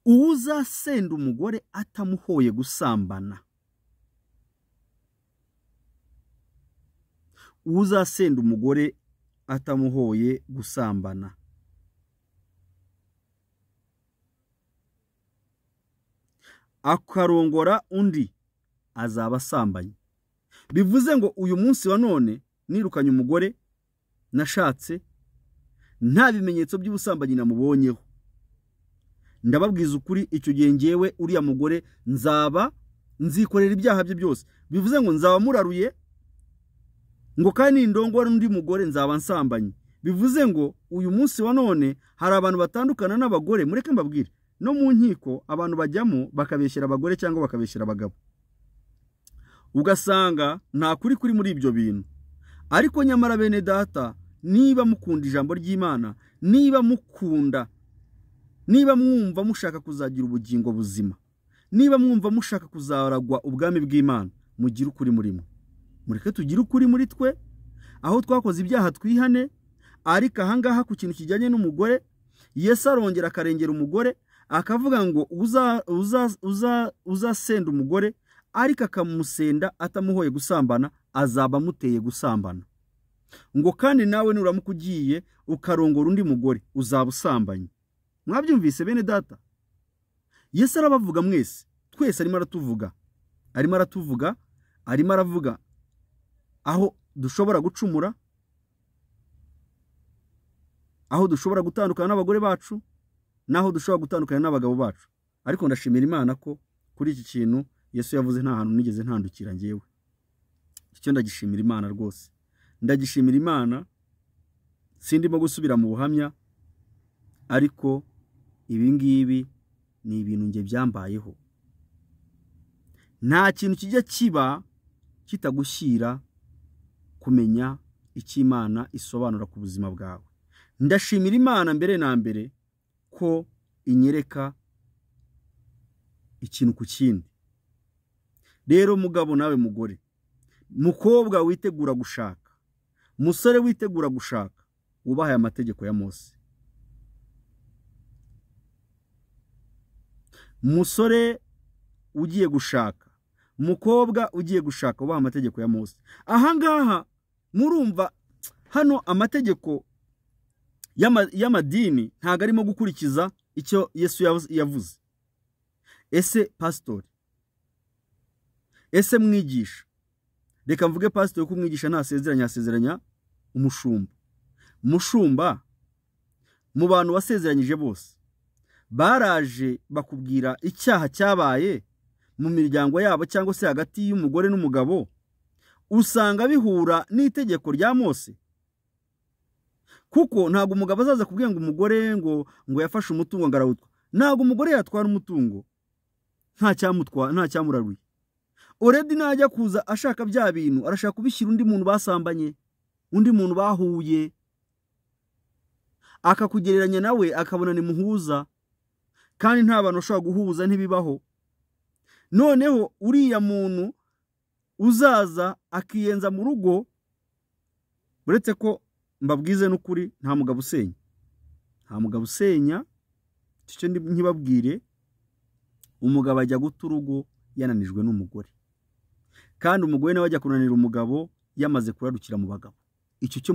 Uzasenda umugore atamuhoye gusambana, uzasenda umugore atamuhoye gusambana akarongora undi azaba asambanye. Bivuze ngo uyu munsi wa none nirukanye umugore nashatse nta bimenyetso by'ubusambanyi namubonyeho, ndababwiza ukuri icyo gihe ngewe uriya mugore nzaba nzikorera ibyaha bye byose. Bivuze ngo nzaba muraruye ngo kandi ndongora undi mugore nzaba nsambanye. Bivuze ngo uyu munsi wa none hari abantu batandukana n'abagore. Mureke mbabwire, no mu nkiko abantu bajyamo bakabeshyira abagore cyangwa bakabeshyira abagabo, ugasanga nta kuri kuri muri ibyo bintu. Ariko nyamara bene data, niba mukunda ijambo ry'Imana, niba mukunda, niba mwumva mushaka kuzagira ubugingo buzima, niba mwumva mushaka kuzaragwa ubwami bw'Imana, mugire ukuri muri mwe. Mureke tugire ukuri muri twe, aho twakoze ibyaha twihane. Ariko ahangaha ku kintu kijyanye n'umugore, Yesu arongera akarengera umugore akavuga ngo uzasenda umugore ariko akamusenda atamuhoye gusambana azaba amuteye gusambana. Ngo kandi nawe nuramuka ugiye ukarongora undi mugore uzaba usambanye. Mwabyumvise bene data? Yesu arabavuga mwese, twese arimo aravuga aho dushobora gucumura, aho dushobora gutandukana n'abagore bacu, naho dushobora gutandukana n'abagabo bacu. Ariko ndashimira Imana ko kuri iki kintu Yesu yavuze nta hantu nigeze ntandukira ngewe. Icyo ndagishimira Imana rwose, ndagishimira Imana. Sindimo gusubira mu buhamya, ariko ibi ngibi ni ibintu nge byambayeho. Nta kintu kijya kiba kitagushyira kumenya icyo Imana isobanura ku buzima bwawe. Ndashimira Imana mbere na mbere ko inyereka ikintu ku kindi. Rero mugabo nawe mugore, mukobwa witegura gushaka, musore witegura gushaka, ubahaye amategeko ya Mose. Musore ugiye gushaka, mukobwa ugiye gushaka, ubaha amategeko ya Mose. Ahangaha murumva hano amategeko y'amadini ntago arimo gukurikiza icyo Yesu yavuze. Ese pastor, ese mwigisha, reka mvuge pastor ko umwigisha ntasezeranya umushumba. Mushumba mu bantu wasezeranyije bose baraje bakubwira icyaha cyabaye mu miryango yabo cyangwa se hagati y'umugore n'umugabo, usanga bihura n'itegeko rya Mose. Kuko ntago umugabo azaza kubwira ngo umugore ngo yafashe umutungo ngarawutwa. Ntago umugore yatwara umutungo nta cyamuraruye. Already najya kuza ashaka bya bintu arashaka kubishyira undi muntu basambanye, undi muntu bahuye, akakugereranya nawe akabona ni muhuza, kandi nta bantu ushobora guhuza ntibibaho. Noneho uriya muntu uzaza akiyenza mu rugo, uretse ko mbabwize n'ukuri nta mugabo usenya, icyo nkibabwire, umugabo ajya guta urugo yananijwe n'umugore, kandi umugore nawe ajya kunanira umugabo yamaze kurarukira mu bagabo. Icyo cyo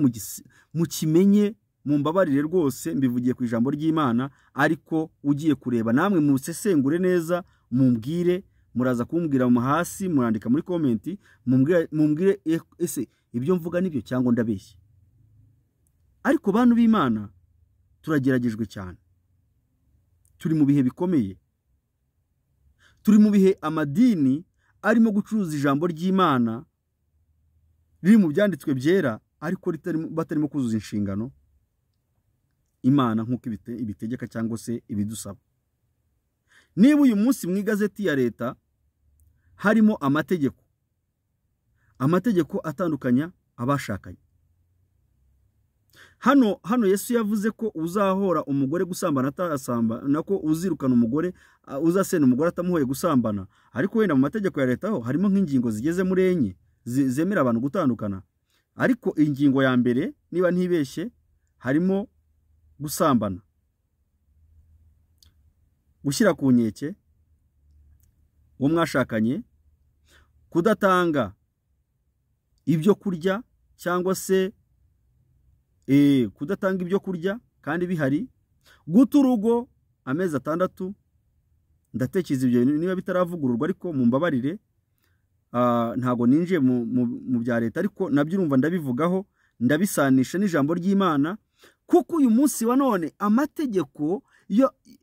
mukimenye, mumbabarire rwose, mbivugiye ku ijambo ry'Imana. Ariko ugiye kureba namwe musesengure neza, mumbwire, muraza kumbwira mu hasi, murandika muri comment, mumbwire ese ibyo mvuga nibyo cyangwa ndabeshye. Ariko bantu b'Imana turageragejwe cyane, turi mu bihe bikomeye, turi mu bihe amadini arimo gucuruza ijambo ry'Imana riri mu byanditswe byera, ariko batarimo kuzuza inshingano Imana nk'uko ibitegeka cyangwa se ibidusaba. Niba uyu munsi mu igazeti ya leta harimo amategeko atandukanya abashakanye. Hano Yesu yavuze ko uzahora umugore gusambana atasambana, nako uzirukana umugore uzasena umugore atamuhoye gusambana, ariko wenda mu mategeko ya leta ho harimo nk'ingingo zigeze muri enye zemera abantu gutandukana, ariko ingingo ya mbere niba ntibeshye harimo gusambana, gushyira ku nkeke uwo mwashakanye, kudatanga ibyo kurya cyangwa se kudatanga ibyo kurya kandi bihari, guta urugo amezi 6. Ndatekereza ibyo niba bitaravugururwa, ariko mu mbabarire ntago ninjiye mu bya leta, ariko nabyo urumva ndabivugaho, ndabisanisha n'ijambo ry'Imana, kuko uyu munsi wa none amategeko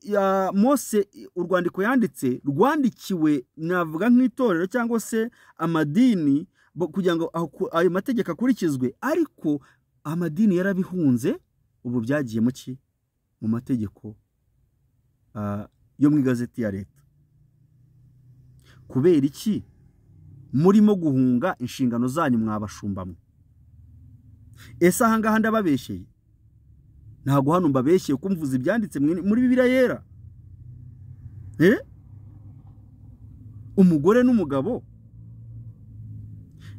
ya Mose, urwandiko yanditse rwandikiwe navuga nk'itorero cyangwa se amadini kugira ngo ayo mategeko akurikizwe, ariko amadini yarabihunze. Ubu byagiye mu mategeko yo mu igazeti ya leta. Kubera iki murimo guhunga inshingano zanyu mwabashumbamwe? Ese aha ngaha ndababeshye? Ntago hano mbabeshye uko mvuze ibyanditse muri Bibiliya yera. Umugore n'umugabo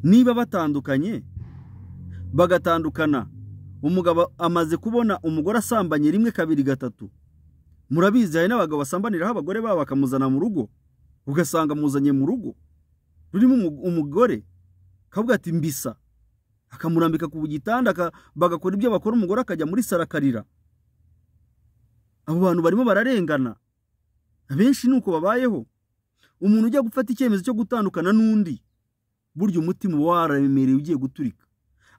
niba batandukanye, bagatandukana, umugabo amaze kubona umugore asambanye 1, 2, 3, murabizi hari n'abagabo basambaniraho abagore babo bakamuzana mu rugo, ugasanga muzanye mu rugo rurimo umugore kavuga ati mbisa, akamurambika ku gitanda, bagakora ibyo bakora, umugore akajya muri sarakarira. Abo bantu barimo bararengana, abenshi nuko babayeho. Umuntu ujya gufata icyemezo cyo gutandukana n'undi, burya umutima wararemereye ugiye guturika.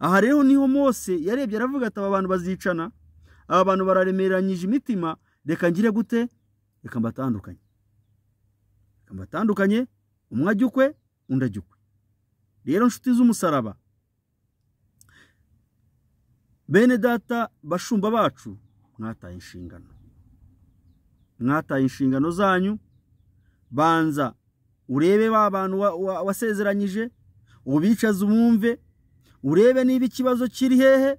Aha rero niho Mose yarebye aravuga ati aba bantu bazicana, aba bantu bararemeranyije imitima, reka ngire gute? Reka mbatandukanye, umwe ajye ukwe undi ajye ukwe. Rero nshuti z'umusaraba, bene data bashumba bacu, mwataye inshingano zanyu. Banza urebe ba bantu wasezeranyije, ubicaze umwumve, urebe niba ikibazo kiri hehe,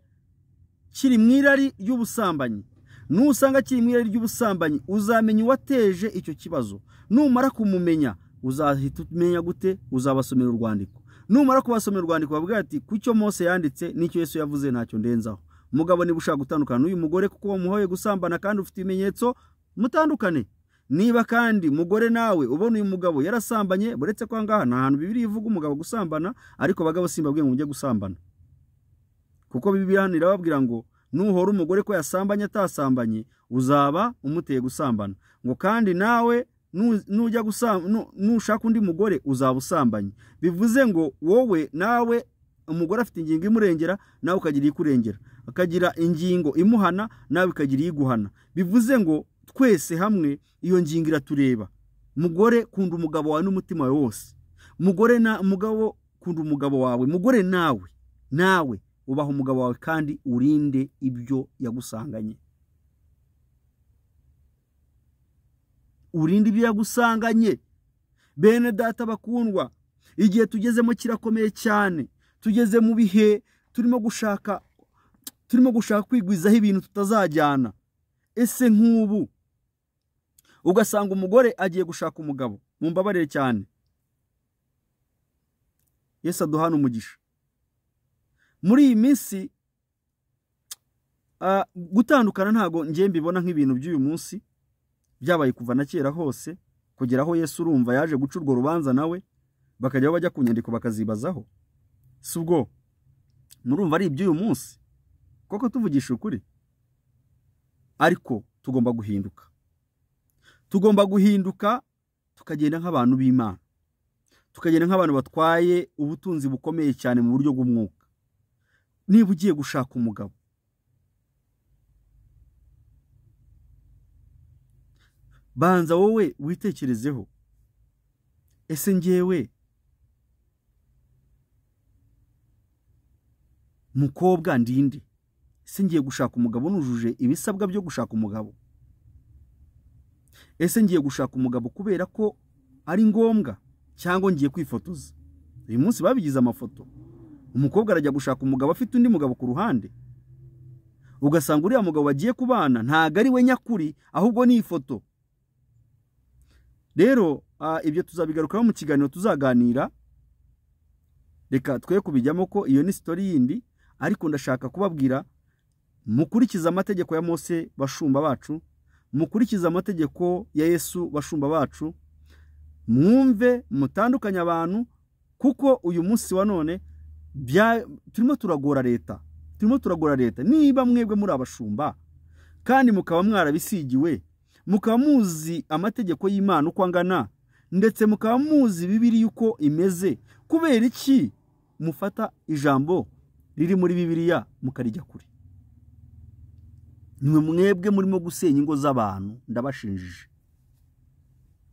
kiri mwirari ry'ubusambanyi. Nusanga kiri mwirari ry'ubusambanyi, uzamenya uwateje icyo kibazo. Numara kumumenya, uzahita umenya gute? Uzabasomera urwandiko. Numara kubasomera urwandiko bavuga ati kucyo Mose yanditse n'icyo Yesu yavuze ntacyo ndenzaho. Umugabo niba ushaka gutandukana n'uyu mugore kuko wamuhoye gusambana kandi ufite ibimenyetso, mutandukane. Niba kandi mugore nawe ubona uyu mugabo yarasambanye, buretse ko ngaha nta hantu Bibiliya ivuga umugabo gusambana, ariko bagabo simbabwiye ngo mujye gusambana, kuko Bibiliya irababwira ngo nuhora umugore ko yasambanye atasambanye uzaba umuteye gusambana, ngo kandi nawe nujya nushaka undi mugore uzaba usambanye. Bivuze ngo wowe nawe umugore afite ingingo imurengera, nawe ukagira ikurengera, akagira ingingo imuhana, nawe ukagira iguhana. Bivuze ngo twese hamwe iyo ngingo iratureba. Mugore kunda umugabo wawe n'umutima wawe wose, mugabo kunda umugabo wawe, mugore nawe ubaha umugabo wawe kandi urinde ibyo yagusanganye. Bene data bakundwa, igihe tugezemo kirakomeye cyane. Tugeze mu bihe turimo gushaka kwigwizaho ibintu tutazajyana. Ese nk'ubu ugasanga umugore agiye gushaka umugabo, mumbabarire cyane, Yesu aduhana umugisha. Muri iyi minsi gutandukana ntago ngiye mbibona nk'ibintu by'uyu munsi, byabaye kuva na kera hose, kugeraho Yesu urumva yaje guca urwo rubanza nawe bakajya bajya ku nyandiko bakazibazaho. Si ubwo murumva ari iby'uyu munsi koko, tuvugisha ukuri? Ariko tugomba guhinduka tukagenda nk'abantu b'Imana, tukagenda nk'abantu batwaye ubutunzi bukomeye cyane mu buryo bw'umwuka. Niba ugiye gushaka umugabo, banza wowe witekerezeho, ese ngewe mukobwa ndinde? Ese ngiye gushaka umugabo nujuje ibisabwa byo gushaka umugabo? Ese ngiye gushaka umugabo kubera ko ari ngombwa cyangwa ngiye kwifotoza? Uyu munsi babigize amafoto, umukobwa arajya gushaka umugabo afite undi mugabo ku ruhande, ugasanga uriya mugabo bagiye kubana ntago ari we nyakuri, ahubwo ni ifoto. Rero ibyo tuzabigarukaho mu kiganiro tuzaganira, reka twe kubijyamo ko iyo ni story yindi, ariko ndashaka kubabwira mukurikiza amategeko ya Mose bashumba bacu, mukurikiza amategeko ya Yesu bashumba bacu, mwumve mutandukanya abantu, kuko uyu munsi wa none turimo turagora leta. Niba mwebwe muri abashumba kandi mukaba mwarabisigiwe, mukaba muzi amategeko y'Imana uko angana, ndetse mukaba muzi Bibiliya uko imeze, kubera iki mufata ijambo riri muri Bibiliya mukarijya kure? Nimwe mwebwe murimo gusenya ingo z'abantu, ndabashinjije.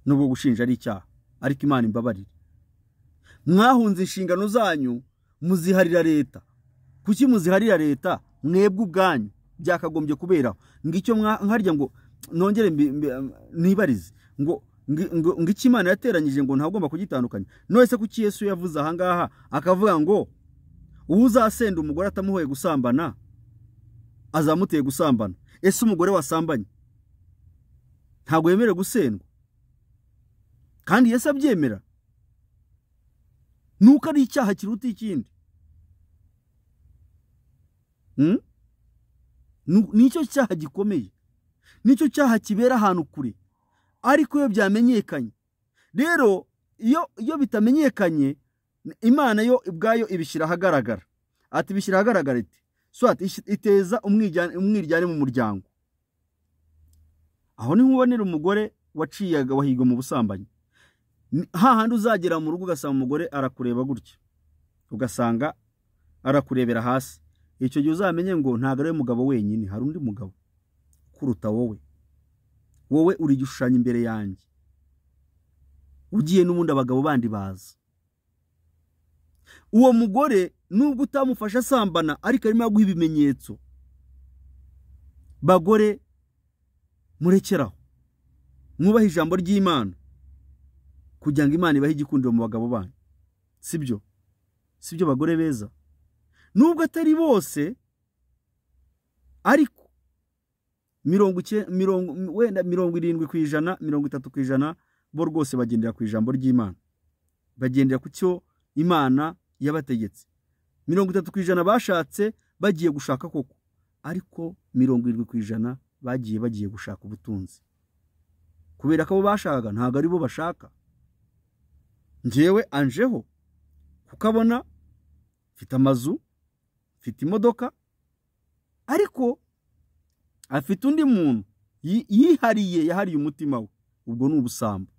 Nubwo gushinja ari icyaha, ariko Imana imbabarire. Mwahunze inshingano zanyu muziharira leta. Kuki muziharira leta? Mwebwe ubwanyu byakagombye kuberaho. Ngicyo nkarya ngo nongere nibarize ngo iki Imana yateranyije ngo ntagomba kugitandukanya. None kuki Yesu yavuze aha ngaha akavuga ngo uzasenda umugore atamuhoye gusambana azamuteye gusambana? Ese umugore wasambanye ntago yemerewe gusendwa? Kandi Yesu abyemera. Nuko ari icyaha kiruta ikindi. Nicyo cyaha gikomeye, nicyo cyaha kibera ahantu kure, ariko iyo byamenyekanye. Rero iyo bitamenyekanye, Imana yo ubwayo ibishyira ahagaragara. Ati bishyira ahagaragara iti iteza umwiryane mu muryango. Aho ni nkubonera umugore waciyaga wahiga mu busambanyi, hahandi uzagera mu rugo ugasanga umugore arakureba gutya, ugasanga arakurebera hasi. Icyo gihe uzamenye ngo ntago ari umugabo wenyine, hari undi mugabo kuruta wowe uri gushushanya imbere yanjye, ugiye n'ubundi abagabo bandi baza. Uwo mugore nubwo utamufasha asambana, ariko arimo aguha ibimenyetso. Bagore murekeraho, mwubahe ijambo ry'Imana kugira ngo Imana ibahe igikundiro mu bagabo banyu. Sibyo bagore beza? Nubwo atari bose, ariko 70%, 30% bo rwose bagendera ku ijambo ry'Imana, bagendera ku cyo Imana yabategetse. 30% bashatse bagiye gushaka koko, ariko 70% bagiye gushaka ubutunzi, kubera ko abo bashakaga ntago ari bo bashaka. Njyewe anjeho kukabona mfite amazu, mfite imodoka, ariko afite undi muntu yahariye umutima we, ubwo ni ubusambo.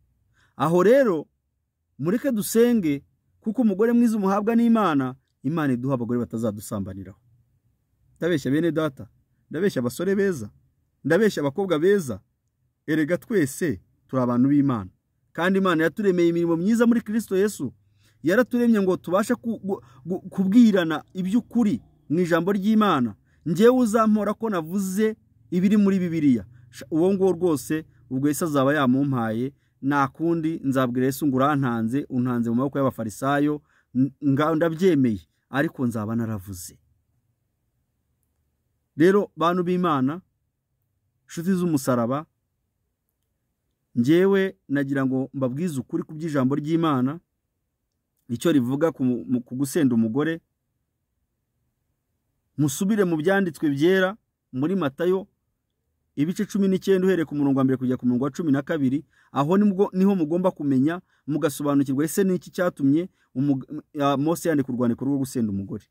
Aho rero mureke dusenge, kuko umugore mwiza umuhabwa n'Imana. Imana iduha abagore batazadusambaniraho. Ndabeshya bene data, ndabeshya abasore beza, ndabeshya abakobwa beza. Erega twese turi abantu b'Imana, kandi Imana yaturemeye imirimo myiza muri Kristo Yesu. Yaraturemye ngo tubashe kubwirana iby'ukuri mu ijambo ry'Imana. Njyewe uzampora ko navuze ibiri muri Bibiliya, uwo ngo rwose ubwo Yesu azaba yamumpaye, nakundi nzabwira Yesu ngo untanze mu maboko y'abafarisayo, ndabyemeye, ariko nzaba naravuze. Rero bantu b'Imana, nshuti z'umusaraba, njyewe nagira ngo mbabwize ukuri ku by'ijambo ry'Imana, icyo rivuga ku gusenda umugore. Musubire mu byanditswe byera muri Matayo ibice 19 uhereye ku murongo wa 1 kujya ku murongo wa 12. Aho niho mugomba kumenya mugasobanukirwa ese niki cyatumye Mose yandika urwandiko rwo gusenda umugore.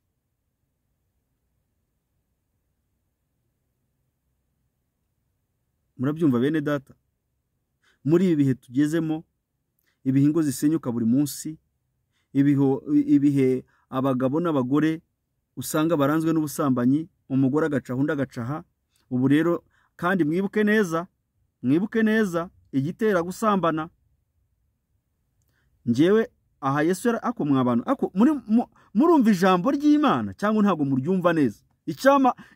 Murabyumva bene data? Muri ibi bihe tugezemo, ibihingo zisenyuka buri munsi, ibihe abagabo n'abagore usanga baranzwe n'ubusambanyi, umugore agacaha undi agacaha. Ubu rero kandi mwibuke neza igitera gusambana. Njyewe aha Yesu ako mwabana ako murumva ijambo ry'Imana cyangwa ntago muryumva neza?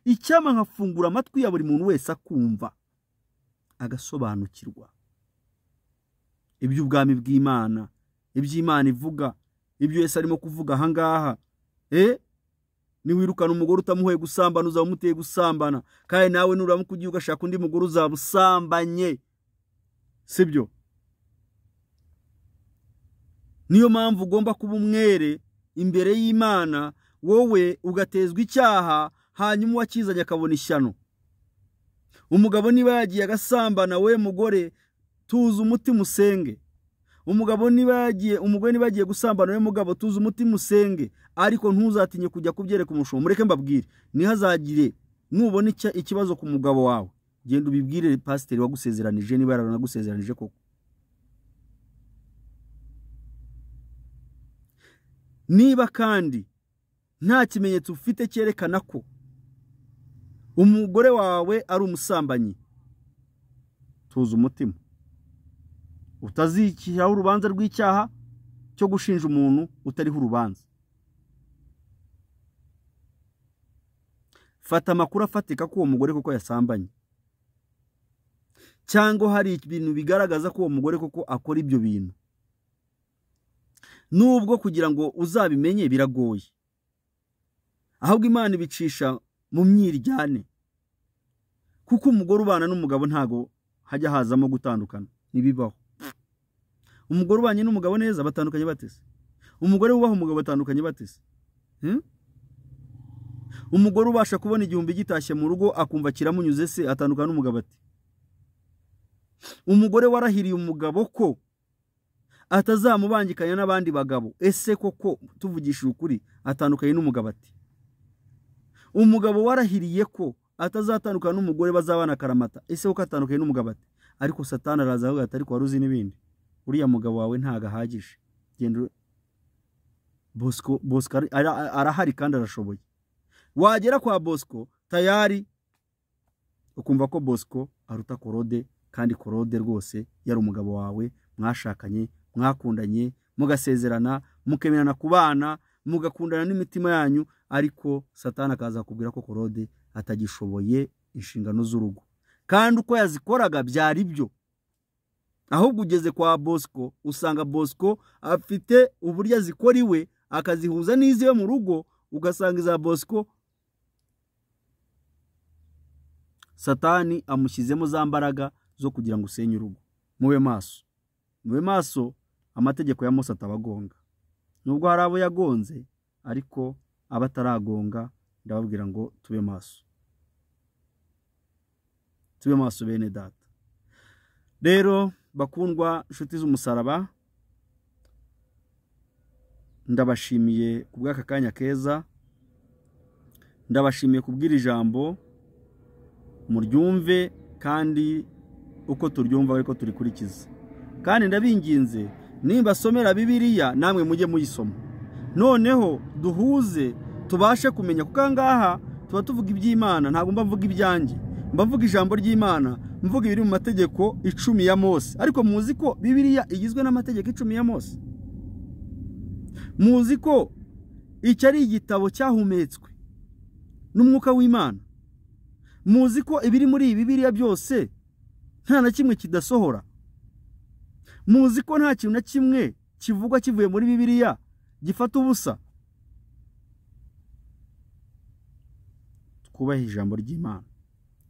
Icyama nkafungura amatwi ya buri muntu wese akumva agasobanukirwa iby'ubwami bw'Imana, iby'Imana ivuga, ibyo Yesu arimo kuvuga aha ngaha. niwirukana umugore utamuhoye gusambana uzaba umuteye gusambana, kandi nawe nuramuka ugiye ugashaka undi mugore uzaba usambanye, sibyo? Niyo mpamvu ugomba kuba umwere imbere y'Imana, wowe ugatezwa icyaha hanyuma uwakizanye akabona ishyano. Umugabo niba yagiye agasambana, we mugore tuza umutima usenge. Umugore niba yagiye gusambana, we mugabo tuza umutima usenge, ariko ntuzatinye kujya kubyereka umushumba. Mureke mbabwire, nihazagire nubona ikibazo ku mugabo wawe, genda ubibwire pasiteri wagusezeranije niba yaranagusezeranije koko. Niba kandi nta kimenyetso ufite cyerekana ko umugore wawe ari umusambanyi, tuza umutima, utazikiraho urubanza rw'icyaha cyo gushinja umuntu utariho urubanza. Fata amakuru afatika ko uwo mugore koko yasambanye, cyangwa hari ibintu bigaragaza ko uwo mugore koko akora ibyo bintu. Nubwo kugira ngo uzabimenye biragoye, ahubwo Imana ibicisha mu myiryane, kuko umugore ubana n'umugabo ntago hajya hazamo gutandukana, nibibaho. Umugore ubanye n'umugabo neza batandukanye batese? Umugore wubaha umugabo batandukanye batese? Umugore ubasha kubona igihumbi gitashye mu rugo akumva kiramunyuze se atandukana n'umugabo ati? Umugore warahiriye umugabo ko atazamubangikanya n'abandi bagabo, ese koko tuvugishije ukuri atandukanye n'umugabo ati? Umugabo warahiriye ko atazatandukana n'umugore bazabana karamata, ese koko atandukanye n'umugabo ati? Ariko Satani araza avuga ati ariko waruzi n'ibindi, uriya mugabo wawe ntago ahagije, genda Bosco arahari kandi arashoboye. Wagera kwa Bosco tayari ukumva ko Bosco aruta Korode, kandi Korode rwose yari umugabo wawe, mwashakanye, mwakundanye, mugasezerana, mukemerana kubana, mugakundana n'imitima yanyu, ariko Satani akaza kubwira ko Korode atagishoboye inshingano z'urugo, kandi uko yazikoraga byari byo. Ahubwo ugeze kwa Bosco usanga Bosco afite uburyo azikora iwe akazihuza n'iziwe mu rugo, ugasanga iza Bosco Satani amushyizemo za mbaraga zo kugira ngo usenye urugo. Mube maso, amategeko ya Mose atabagonga. Nubwo hari abo yagonze, ariko abataragonga ndababwira ngo tube maso. Tube maso bene data. Rero bakundwa inshuti z'umusaraba, ndabashimiye kubw'aka kanya keza, ndabashimiye kubwira ijambo muryumve kandi uko turyumva ariko turikurikiza. Kandi ndabinginze nimba somera Bibiliya namwe mujye muyisoma, noneho duhuze tubashe kumenya, kuko ngaha tuba tuvuga iby'Imana, ntabwo mbavuga ibyanjye, mbavuga ijambo ry'Imana, mvuga ibiri mu mategeko 10 ya Mose. Ariko muzi ko Bibiliya igizwe n'amategeko 10 ya Mose? Muzi ko iki ari igitabo cyahumetswe n'umwuka w'Imana? Muzi ko ibiri muri Bibiliya byose nta na kimwe kidasohora? Muzi ko nta kintu na kimwe kivugwa kivuye muri Bibiliya gifata ubusa? Twubahe ijambo ry'Imana,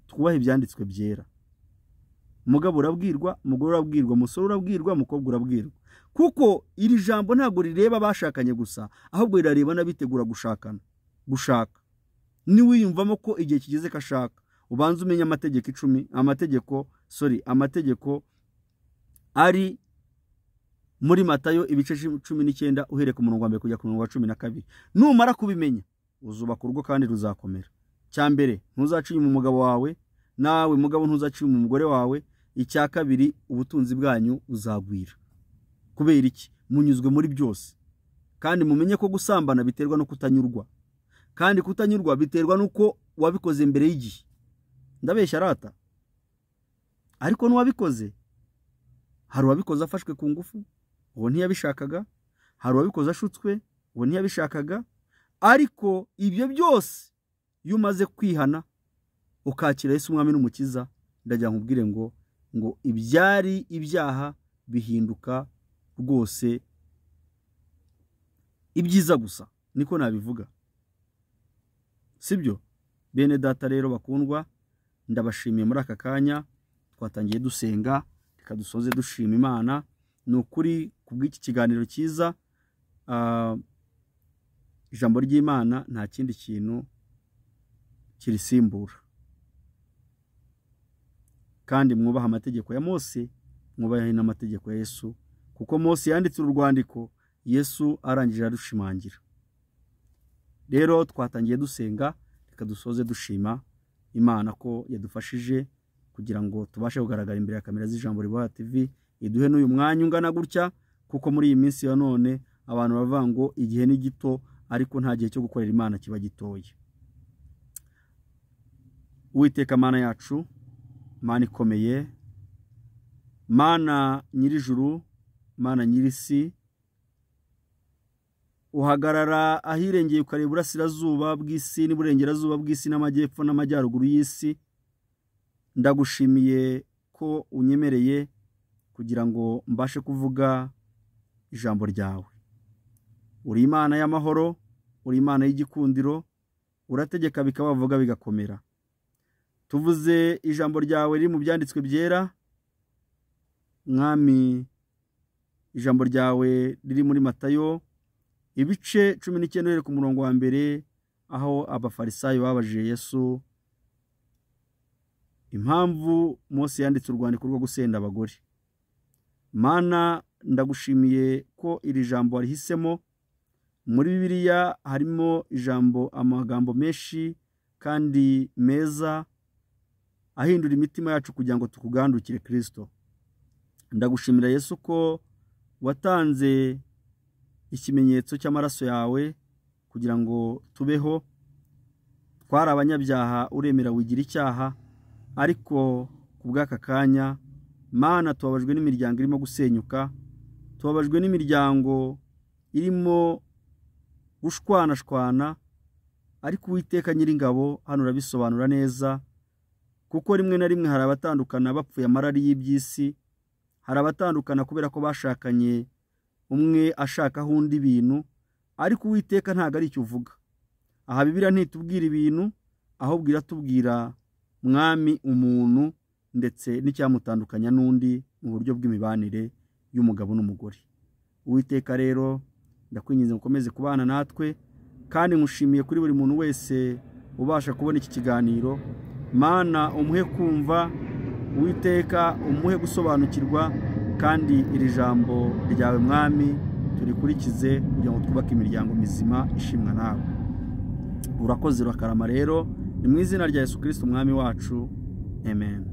twubahe ibyanditswe byera. Umugabo urabwirwa, umugore urabwirwa, umusore urabwirwa, umukobwa urabwirwa, kuko iri jambo ntabwo rireba bashakanye gusa, ahubwo rirareba n'abitegura gushaka. Niwiyumvamo ko igihe kigeze kashaka, ubanza umenya amategeko ari muri Matayo ibice 19 uhereye ku murongo wa 1 kujya ku murongo wa 12. Numara kubimenya uzubaka urugo kandi ruzakomera. Cyambere ntuzaciye mu mugabo wawe, nawe mugabo ntuzaciye mu mugore wawe. Icya kabiri, ubutunzi bwanyu buzagwira. Kubera iki? Munyuzwe muri byose. Kandi mumenye ko gusambana biterwa no kutanyurwa, kandi kutanyurwa biterwa nuko wabikoze mbere y'igihe. Ndabeshya rata? Ariko n'uwabikoze, hari uwabikoze afashwe ku ngufu, uwo ntiyabishakaga. Hari uwabikoze ashutswe, uwo ntiyabishakaga. Ariko ibyo byose iyo umaze kwihana ukakira Yesu umwami n'umukiza, ndagira nkubwire ngo ibyari ibyaha bihinduka rwose ibyiza gusa. Niko nabivuga. sibyo? Bene data rero bakundwa, ndabashimiye muri aka kanya twatangiye dusenga, reka dusoze dushima Imana. Ni ukuri kubw'iki kiganiro cyiza, ijambo ry'Imana nta kindi kintu kirisimbura. Kandi mwubaha amategeko ya Mose, mwubahe n'amategeko ya Yesu, kuko Mose yanditse urwandiko, Yesu arangije arushimangira. Rero twatangiye dusenga, reka dusoze dushima Imana ko yadufashije kugira ngo tubashe kugaragara imbere ya kamera z'Ijambo Ribohora TV. Iduhe n'uyu mwanya ungana gutya, kuko muri iyi minsi ya none abantu bavuga ngo igihe ni gito, ariko nta gihe cyo gukorera Imana kiba gitoye. Uwiteka Mana yacu, Mana ikomeye, Mana nyir'ijuru, Mana nyir'isi, uhagarara ahirengeye ukareba uburasirazuba bw'isi n'iburengerazuba bw'isi n'amajyepfo n'amajyaruguru y'isi. Ndagushimiye ko unyemereye kugira ngo mbashe kuvuga ijambo ryawe. Uri Imana y'amahoro, uri Imana y'igikundiro, urategeka bikabavuga bigakomera. Tuvuze ijambo ryawe riri mu byanditswe byera, Mwami, ijambo ryawe riri muri Matayo ibice 19 ku murongo wa mbere, aho abafarisayo babajije Yesu impamvu Mose yanditse urwandiko rwo gusenda abagore. Mana, ndagushimiye ko iri jambo warihisemo. Muri Bibiliya harimo amagambo menshi kandi meza ahindura imitima yacu kugira ngo tukugandukire Kristo. Ndagushimira Yesu ko watanze ikimenyetso cy'amaraso yawe kugira ngo tubeho. Twari abanyabyaha, uremera wigira icyaha, ariko kubw'aka kanya Mana, tubabajwe n'imiryango irimo gusenyuka, tubabajwe n'imiryango irimo gushwanashwana, ariko Uwiteka Nyiringabo hano urabisobanura neza, kuko rimwe na rimwe hari abatandukana bapfuye amarari y'iby'isi, hari abatandukana kubera ko bashakanye umwe ashaka undi ibintu, ariko Uwiteka ntago ari icyo uvuga. Aha Bibiliya ntitubwira ibintu, ahubwo iratubwira Mwami umuntu ndetse n'icyamutandukanya n'undi mu buryo bw'imibanire y'umugabo n'umugore. Uwiteka rero ndakwinginze ukomeze kubana natwe, kandi nkushimiye kuri buri muntu wese ubasha kubona iki kiganiro. Mana, umuhe kumva, Uwiteka umuhe gusobanukirwa, kandi iri jambo ryawe Mwami turikurikize kugira ngo twubake imiryango mizima ishimwa nawe. Urakoze urakarama rero, ni mu izina rya Yesu Kristo Umwami wacu, amen.